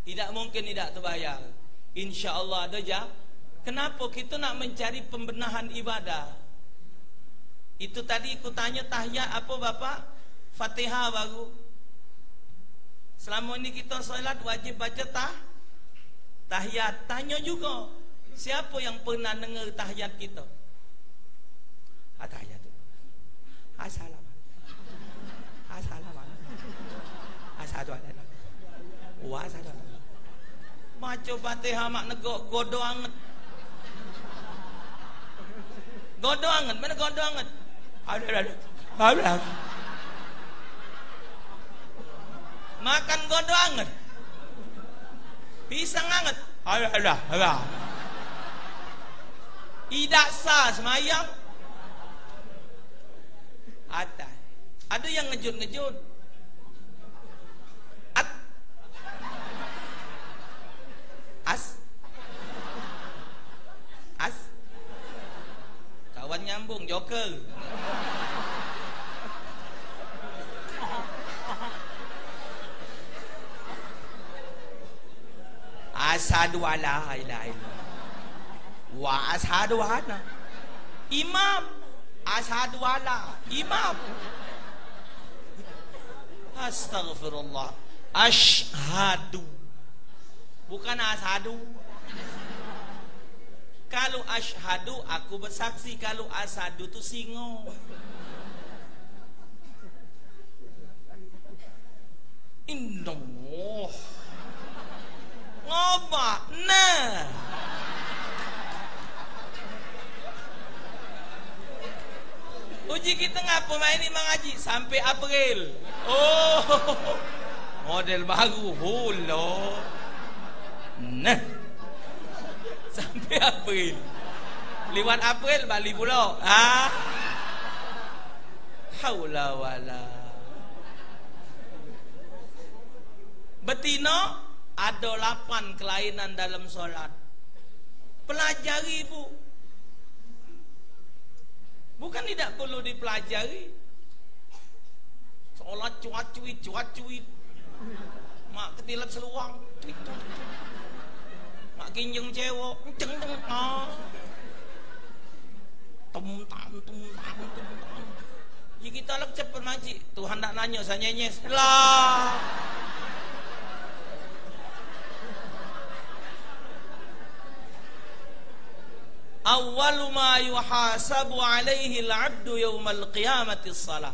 Speaker 1: Tidak mungkin tidak terbayar. Insya Allah ada je. Kenapa kita nak mencari pembenahan ibadah? Itu tadi aku tanya tahiyat apa Bapak? Fatihah baru. Selama ini kita solat wajib baca tahiyat. Tanya juga, siapa yang pernah dengar tahiyat kita? Tahiyat itu. Assalamualaikum. Assalamualaikum. Assalamualaikum. maco Fatihah mak negok godo anget. Godo anget, mana godo anget? Ada. Makan godo anget. Pisang anget. Ada. Tidak sah semayang. Ada yang ngejut-ngejut. As. Kawan nyambung joker. Asyhadu alla ilaha illallah wa asyhadu anna imam. Asyhadu alla imam. Astaghfirullah. Asyhadu, bukan asyhadu. Kalau asyhadu aku bersaksi, kalau asyhadu itu singo. Indah ngobak. Nah, uji kita ngapa main ini mengaji sampai April. Oh, model baru hulo. Nah, sampai April. Lewat April balik pula. Haula wala. Betina ada 8 kelainan dalam solat. Pelajari bu. Bukan tidak perlu dipelajari. Solat cuat-cuit. Mak ketilat seluang. Mak kinjeng cewek. Tum-tam. Ya kita lek cepet maji. Tuhan tak nanya, saya nyenyes. Lah. Awwalu ma yuhasabu alaihi al-'abdu yawmal qiyamati as-salah.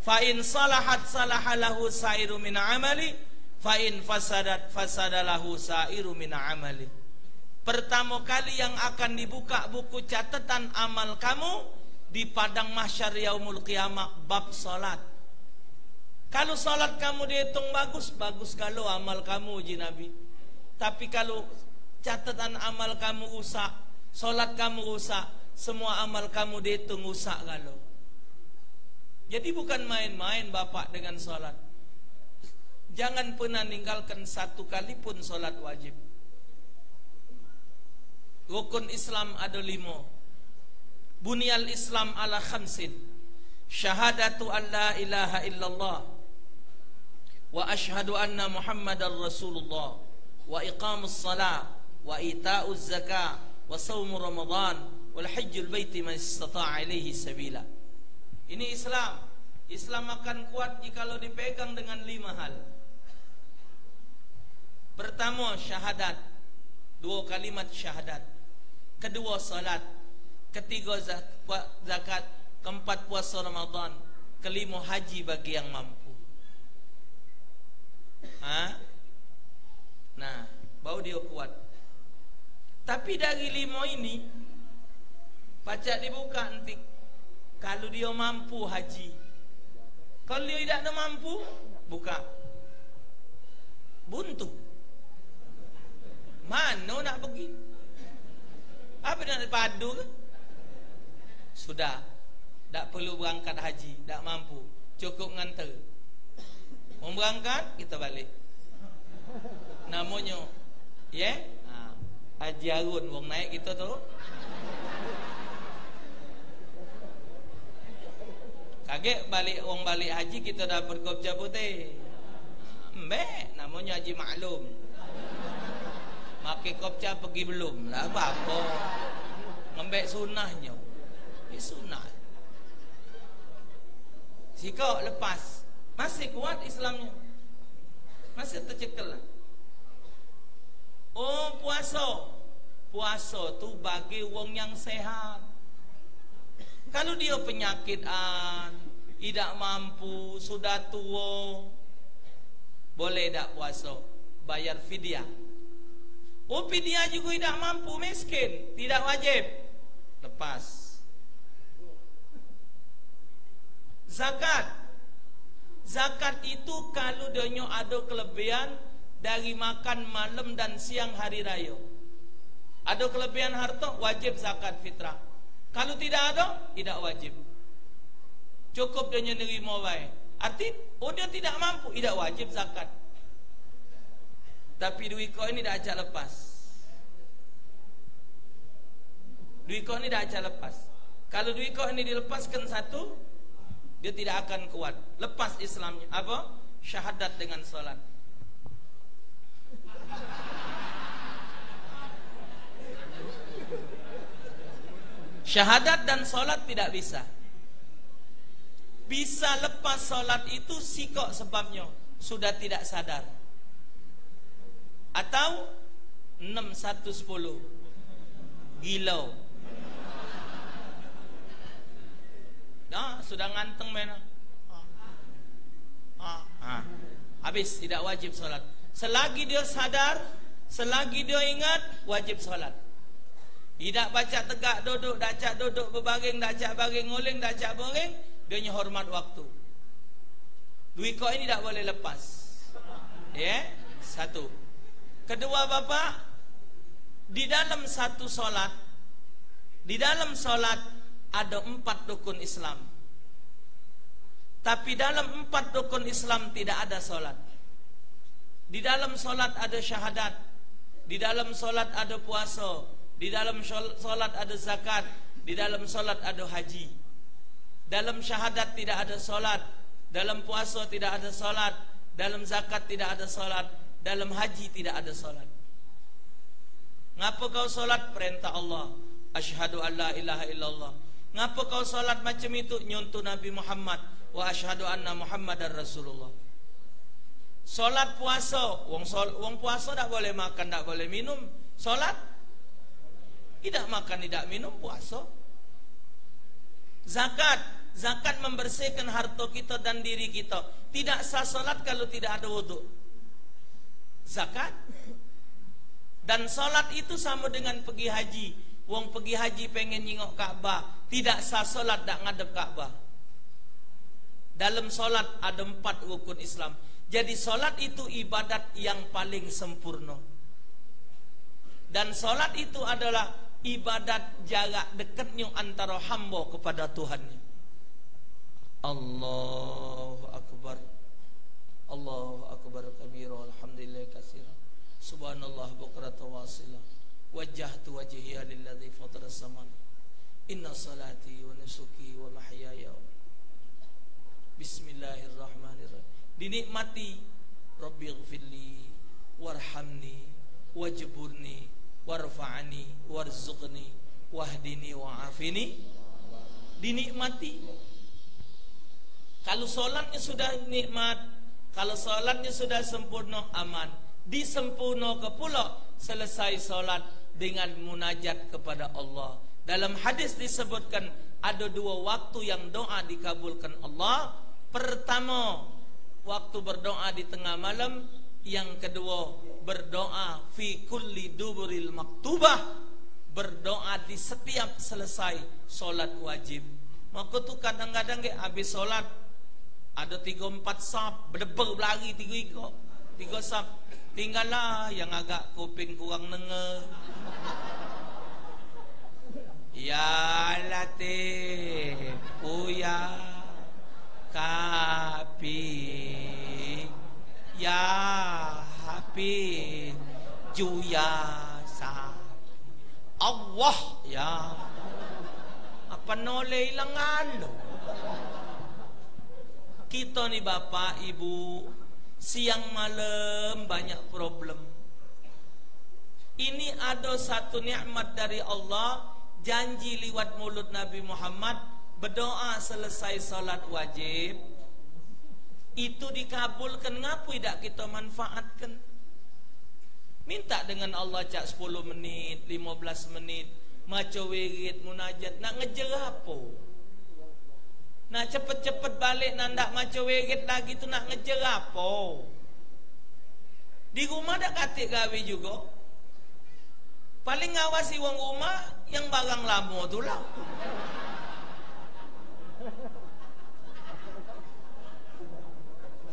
Speaker 1: Fa in salahat salaha lahu sa'iru min 'amali, fa in fasadat fasada lahu sa'iru min 'amali. Pertama kali yang akan dibuka buku catatan amal kamu di padang mahsyar yaumul qiyamah bab salat. Kalau salat kamu dihitung bagus kalau amal kamu uji Nabi. Tapi kalau catatan amal kamu rusak, salat kamu rusak, semua amal kamu dihitung rusak kalau. Jadi bukan main-main Bapak dengan salat. Jangan pernah ninggalkan satu kali pun salat wajib. Rukun Islam ada 5. Bunyal Islam ala khamsin. Syahadatu an la ilaha illallah wa ashhadu anna Muhammadar Rasulullah wa iqamus salat wa ita'uz zakah wa saumu Ramadan wal hajjul baiti man istata'a ilaihi sabila. Ini Islam. Islam akan kuat jikalau dipegang dengan 5 hal. Pertama syahadat, 2 kalimat syahadat. Kedua salat, ketiga zakat, keempat puasa Ramadan, kelima haji bagi yang mampu. Nah, baru dia kuat. Tapi dari 5 ini pacak dibuka nanti. Kalau dia mampu haji, kalau dia tidak mampu, buka. Buntu. Mana nak pergi? Apa nak padu ke? Sudah, tak perlu berangkat haji, tak mampu, cukup nganter. Mau berangkat, kita balik. Namanya, Haji Harun, wong naik kita tu. Kaget balik wong balik haji kita dapat kopja putih. Mbak, namanya Haji Maklum. Makai kopja pergi belum? Lah apa? Ngembek sunnahnya. Ini sunnah. Sikau lepas. Masih kuat Islamnya. Masih tercekel. Oh, puasa. Puasa tu bagi wong yang sehat. Kalau dia penyakitan, tidak mampu, sudah tua, boleh tak puasa? Bayar fidyah. Upi dia juga tidak mampu, miskin, tidak wajib, lepas. Zakat itu kalau dia ada kelebihan dari makan malam dan siang hari raya, ada kelebihan harta, wajib zakat fitrah. Kalau tidak ada, tidak wajib. Cukup dia nerima wae. Arti, dia tidak mampu, tidak wajib zakat. Tapi duit kau ini dah ajak lepas. Duit kau ini dah ajak lepas. Kalau duit kau ini dilepaskan satu, dia tidak akan kuat. Lepas Islamnya. Apa? Syahadat dengan solat. Syahadat dan solat tidak bisa. Bisa lepas solat itu sikok sebabnya sudah tidak sadar. Atau 6110 gila. Sudah nganteng mana? Habis, tidak wajib solat. Selagi dia sadar, selagi dia ingat, wajib solat. Tidak baca tegak duduk, dacak duduk berbaring, dacak baring nguling, dacak baring, dia hormat waktu. Duit kau ini tak boleh lepas. Ya, satu. Kedua Bapak, di dalam satu solat, di dalam solat ada 4 rukun Islam. Tapi dalam 4 rukun Islam tidak ada solat. Di dalam solat ada syahadat, di dalam solat ada puasa, di dalam solat ada zakat, di dalam solat ada haji. Dalam syahadat tidak ada solat, dalam puasa tidak ada solat, dalam zakat tidak ada solat, dalam haji tidak ada solat. Ngapa kau solat? Perintah Allah. Asyhadu an la ilaha illallah. Ngapa kau solat macam itu? Nyontoh Nabi Muhammad. Wa asyhadu anna Muhammadar Rasulullah. Solat puasa, wong puasa tak boleh makan, tak boleh minum. Solat tidak makan, tidak minum, puasa. Zakat membersihkan harta kita dan diri kita. Tidak sah solat kalau tidak ada wudu. Zakat. Dan solat itu sama dengan pergi haji. Wong pergi haji pengen nyingok Ka'bah, tidak sah solat tak ngadep Ka'bah. Dalam solat ada 4 rukun Islam. Jadi solat itu ibadat yang paling sempurna. Dan solat itu adalah ibadat jarak dekatnya antara hamba kepada Tuhannya. Allahu Akbar. Allahu Akbar kabira, alhamdulillah katsira. Subhanallah bukratan wasila. Wajjahtu wajhiya lilladzi fatara as-samawati. Inna salati wa nusuki wa mahyaya. Bismillahirrahmanirrahim. Dinikmati Rabbighfirli warhamni wajburni warfa'ni warzuqni wahdini wa'afini. Dinikmati. Kalau solatnya sudah nikmat, kalau solatnya sudah sempurna, aman. Disempurna ke pula selesai solat dengan munajat kepada Allah. Dalam hadis disebutkan ada 2 waktu yang doa dikabulkan Allah. Pertama, waktu berdoa di tengah malam. Yang kedua, berdoa fi kulli duburil maktubah, berdoa di setiap selesai solat wajib. Maka tu kadang-kadang habis solat ada 3-4 saf, berdebar berlari 3 saf. Tinggallah yang agak kuping kurang dengar. Ya Latif, Puya Kapi, Ya Hafiz, Juya Sa Allah, ya apa noleh ilangan lo. Kita ni bapak ibu siang malam banyak problem. Ini ada satu nikmat dari Allah, janji liwat mulut Nabi Muhammad, berdoa selesai salat wajib itu dikabulkan. Ngapa tidak kita manfaatkan? Minta dengan Allah cak 10 menit, 15 menit, maca wirid, munajat, nak ngejer apa? Nak cepet-cepet balik, nak maca wirid lagi tu nak ngejer apa? Di rumah dah katik gawe juga. Paling ngawasi wong rumah yang barang lama tu lah.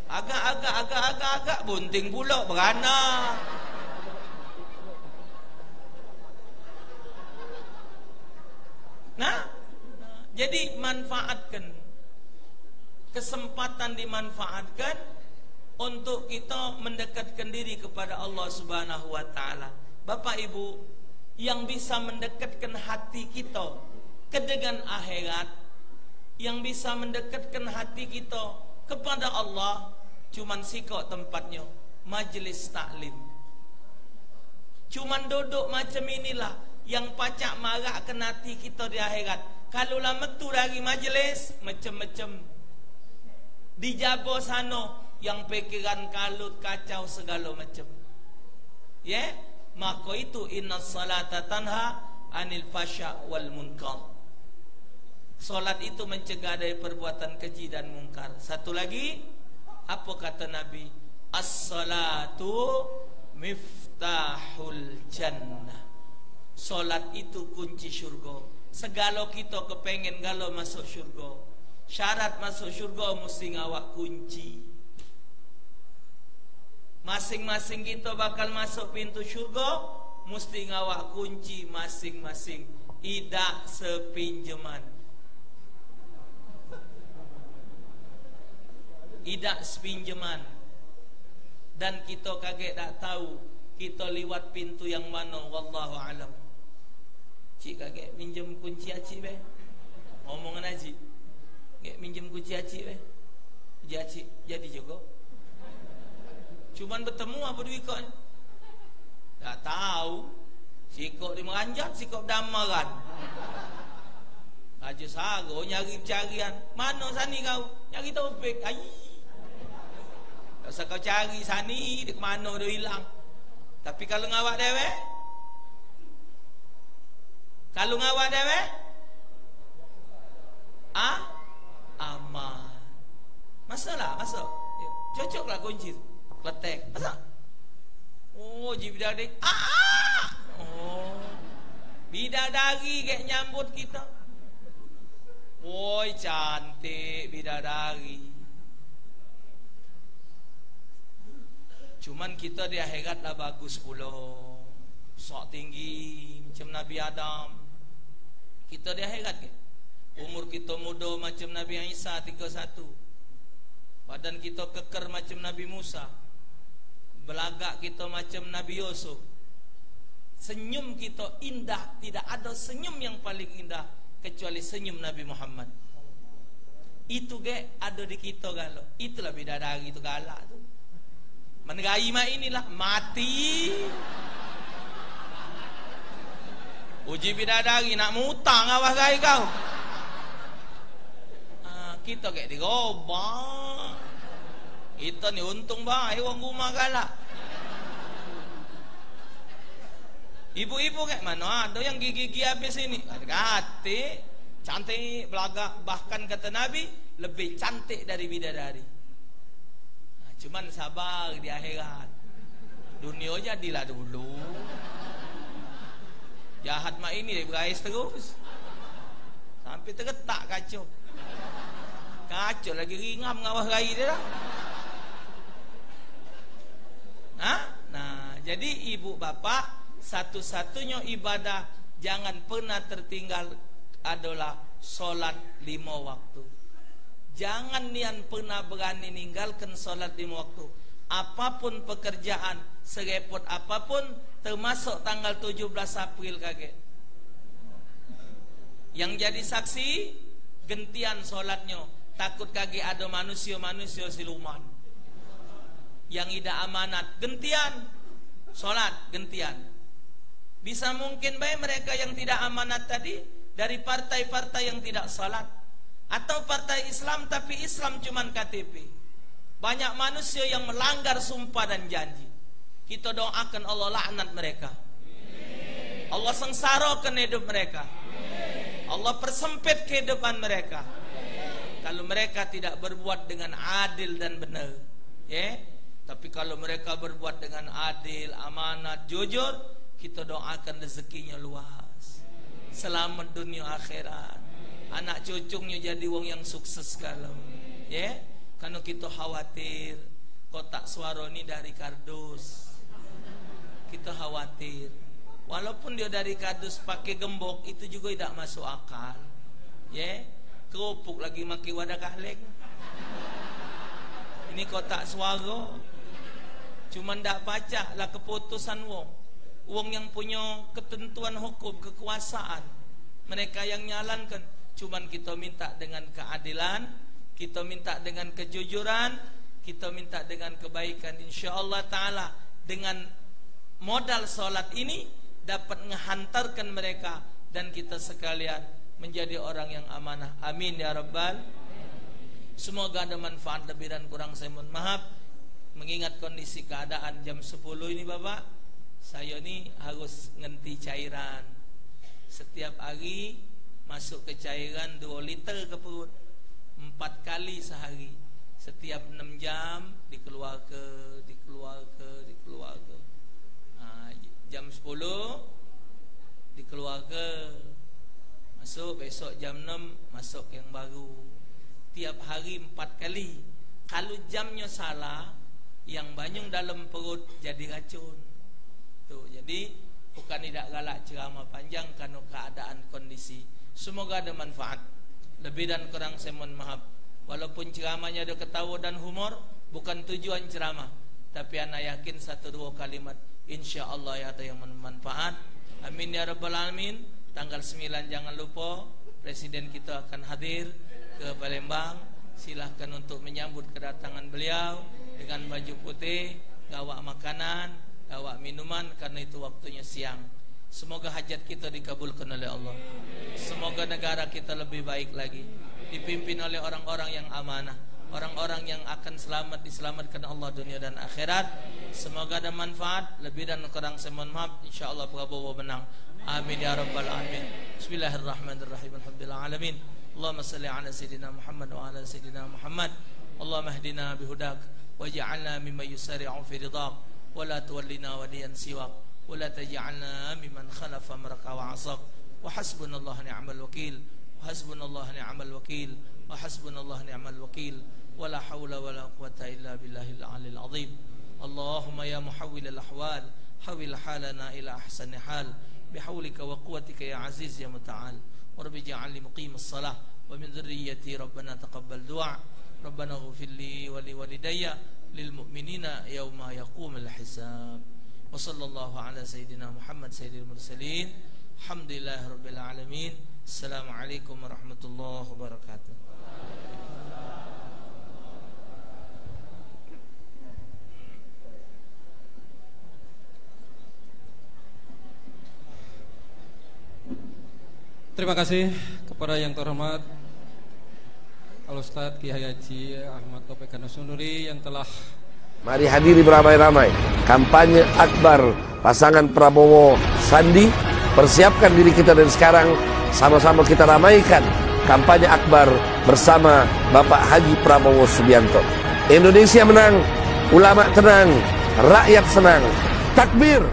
Speaker 1: Agak bunting pula beranak. Nah, jadi manfaatkan kesempatan, dimanfaatkan untuk kita mendekatkan diri kepada Allah Subhanahu wa taala. Bapak Ibu, yang bisa mendekatkan hati kita ke dengan akhirat, yang bisa mendekatkan hati kita kepada Allah, cuman sikok tempatnya majelis taklim. Cuman duduk macam inilah yang pacak marakkan hati kita di akhirat. Kalau lah metu dari majelis macam-macam dijabo sana yang pikiran kalut kacau segala macam. Ya, maka itu innas salata tanha anil fasya wal munkar. Solat itu mencegah dari perbuatan keji dan mungkar. Satu lagi, apa kata Nabi? As-salatu miftahul jannah. Solat itu kunci syurga. Segala kita kepengen galo masuk syurga, syarat masuk syurga mesti ngawak kunci. Masing-masing kita bakal masuk pintu syurga, mesti ngawak kunci masing-masing. Idak sepinjaman. Idak sepinjaman. Dan kita kaget tak tahu kita lewat pintu yang mana, wallahu alam. Cik kaget minjem kunci acik be. Ngomongan acik. Kaget minjem kunci acik be. Acik jadi juga. Cuman bertemu apa duit kau? Tak tahu. Sikok di meranjat, sikok damaran. Aja sago nyari carian. Mana sani kau? Nyari Taufik. Ai. Tak usah kau cari sani, di mana dah hilang. Tapi kalau ngawak dewe, kalau ngawak dewe, aman. Masalah, masuk. Cocoklah kunci tu. Letek. Masuk. Oh, bidadari. Oh. Bidadari kayak nyambut kita. Woi, cantik bidadari. Cuman kita di akhirat lah bagus pula. Sok tinggi macam Nabi Adam. Kita di akhirat ke? Umur kita muda macam Nabi Isa 31. Badan kita keker macam Nabi Musa. Belagak kita macam Nabi Yusuf. Senyum kita indah. Tidak ada senyum yang paling indah kecuali senyum Nabi Muhammad. Itu ke ada di kita galau. Itulah bidadari itu galak tu. Menerai mak inilah mati. Uji bidadari nak mutang awak gai kau. Kita kayak digobak. Kita ni untung baik orang rumah galak. Ibu-ibu kayak mana ada yang gigi-gigi habis ini. Hati cantik belagak, bahkan kata Nabi lebih cantik dari bidadari. Cuman sabar di akhirat. Dunia jadilah dulu. Jahat mak ini dia berais terus. Sampai tergetak kacau. Kacau lagi ringam ngawah rai dia dah. Nah, jadi ibu bapak, satu-satunya ibadah jangan pernah tertinggal adalah solat 5 waktu. Jangan nian pernah berani ninggalkan solat 5 waktu. Apapun pekerjaan, serepot apapun, termasuk tanggal 17 April kaget. Yang jadi saksi, gentian solatnya. Takut kaget ada manusia-manusia siluman. Yang tidak amanat, gentian. Solat, gentian. Bisa mungkin baik mereka yang tidak amanat tadi dari partai-partai yang tidak solat. Atau partai Islam tapi Islam cuman KTP. Banyak manusia yang melanggar sumpah dan janji. Kita doakan Allah laknat mereka. Allah sengsarakan hidup mereka. Allah persempit kehidupan mereka. Kalau mereka tidak berbuat dengan adil dan benar, ya. Tapi kalau mereka berbuat dengan adil, amanat, jujur, kita doakan rezekinya luas, selamat dunia akhirat, anak cucunya jadi wong yang sukses kalau ya. Karena kita khawatir kotak suara ini dari kardus, kita khawatir walaupun dia dari kardus pakai gembok itu juga tidak masuk akal ya. Kerupuk lagi maki wadah kahlek, ini kotak suara. Cuman ndak baca lah keputusan wong yang punya ketentuan hukum, kekuasaan, mereka yang nyalankan. Cuman kita minta dengan keadilan, kita minta dengan kejujuran, kita minta dengan kebaikan. InsyaAllah ta'ala dengan modal solat ini dapat menghantarkan mereka dan kita sekalian menjadi orang yang amanah. Amin ya Rabbal. Semoga ada manfaat, lebih dan kurang saya mohon maaf. Mengingat kondisi keadaan jam 10 ini Bapak, saya ini harus ngenti cairan. Setiap hari masuk ke cairan 2 liter ke perut, 4 kali sehari. Setiap 6 jam dikeluar ke. Jam 10 dikeluar ke, masuk besok jam 6 masuk yang baru. Tiap hari 4 kali. Kalau jamnya salah, yang banyak dalam perut jadi racun. Tuh, jadi bukan tidak galak ceramah panjang karena keadaan kondisi. Semoga ada manfaat. Lebih dan kurang saya mohon maaf. Walaupun ceramahnya ada ketawa dan humor, bukan tujuan ceramah, tapi anak yakin 1-2 kalimat InsyaAllah ya ada yang bermanfaat. Amin ya Rabbal Alamin. Tanggal 9 jangan lupa Presiden kita akan hadir ke Palembang. Silahkan untuk menyambut kedatangan beliau dengan baju putih, gawak makanan, gawak minuman, karena itu waktunya siang. Semoga hajat kita dikabulkan oleh Allah. Semoga negara kita lebih baik lagi, dipimpin oleh orang-orang yang amanah, orang-orang yang akan selamat, diselamatkan Allah dunia dan akhirat. Semoga ada manfaat. Lebih dan kurang saya mohon maaf. InsyaAllah Prabowo menang. Amin ya Rabbal Alamin. Bismillahirrahmanirrahim. Alhamdulillah alamin. Allahumma salli ala Sayyidina Muhammad wa ala Sayyidina Muhammad. Allahumma hdina bihudak waj'alna mimman yusari'u fi ridaq wa la tuwallina waliyan siwak wa la taj'alna mimman khalafa amraka wa 'asak. Wa hasbunallahu ni'mal wakil. Wa hasbunallahu ni'mal wakil. Wa hasbunallahu ni'mal wakil. Wa la hawla wa la quwwata illa billahil 'aliyil 'azim. Allahumma ya muhawwil al-ahwal hawil halana ila ahsani hal bihawlika wa quwwatika ya aziz ya muta'al. Rabbi ja'alni muqimas salah wa min dhurriyyati rabbana taqabbal du'a. Rabbana ighfir li wa li walidayya lil mu'minina yawma yaqumul hisab. Wa sallallahu ala sayyidina Muhammad sayyidil mursalin. Alhamdulillahi rabbil alamin. Assalamualaikum warahmatullahi wabarakatuh.
Speaker 2: Terima kasih kepada yang terhormat Al-Ustadz Kiai Haji Ahmad Taufik Nusnuri yang telah
Speaker 3: mari hadiri beramai-ramai kampanye akbar pasangan Prabowo Sandi. Persiapkan diri kita dari sekarang, sama-sama kita ramaikan kampanye akbar bersama Bapak Haji Prabowo Subianto. Indonesia menang, ulama tenang, rakyat senang. Takbir.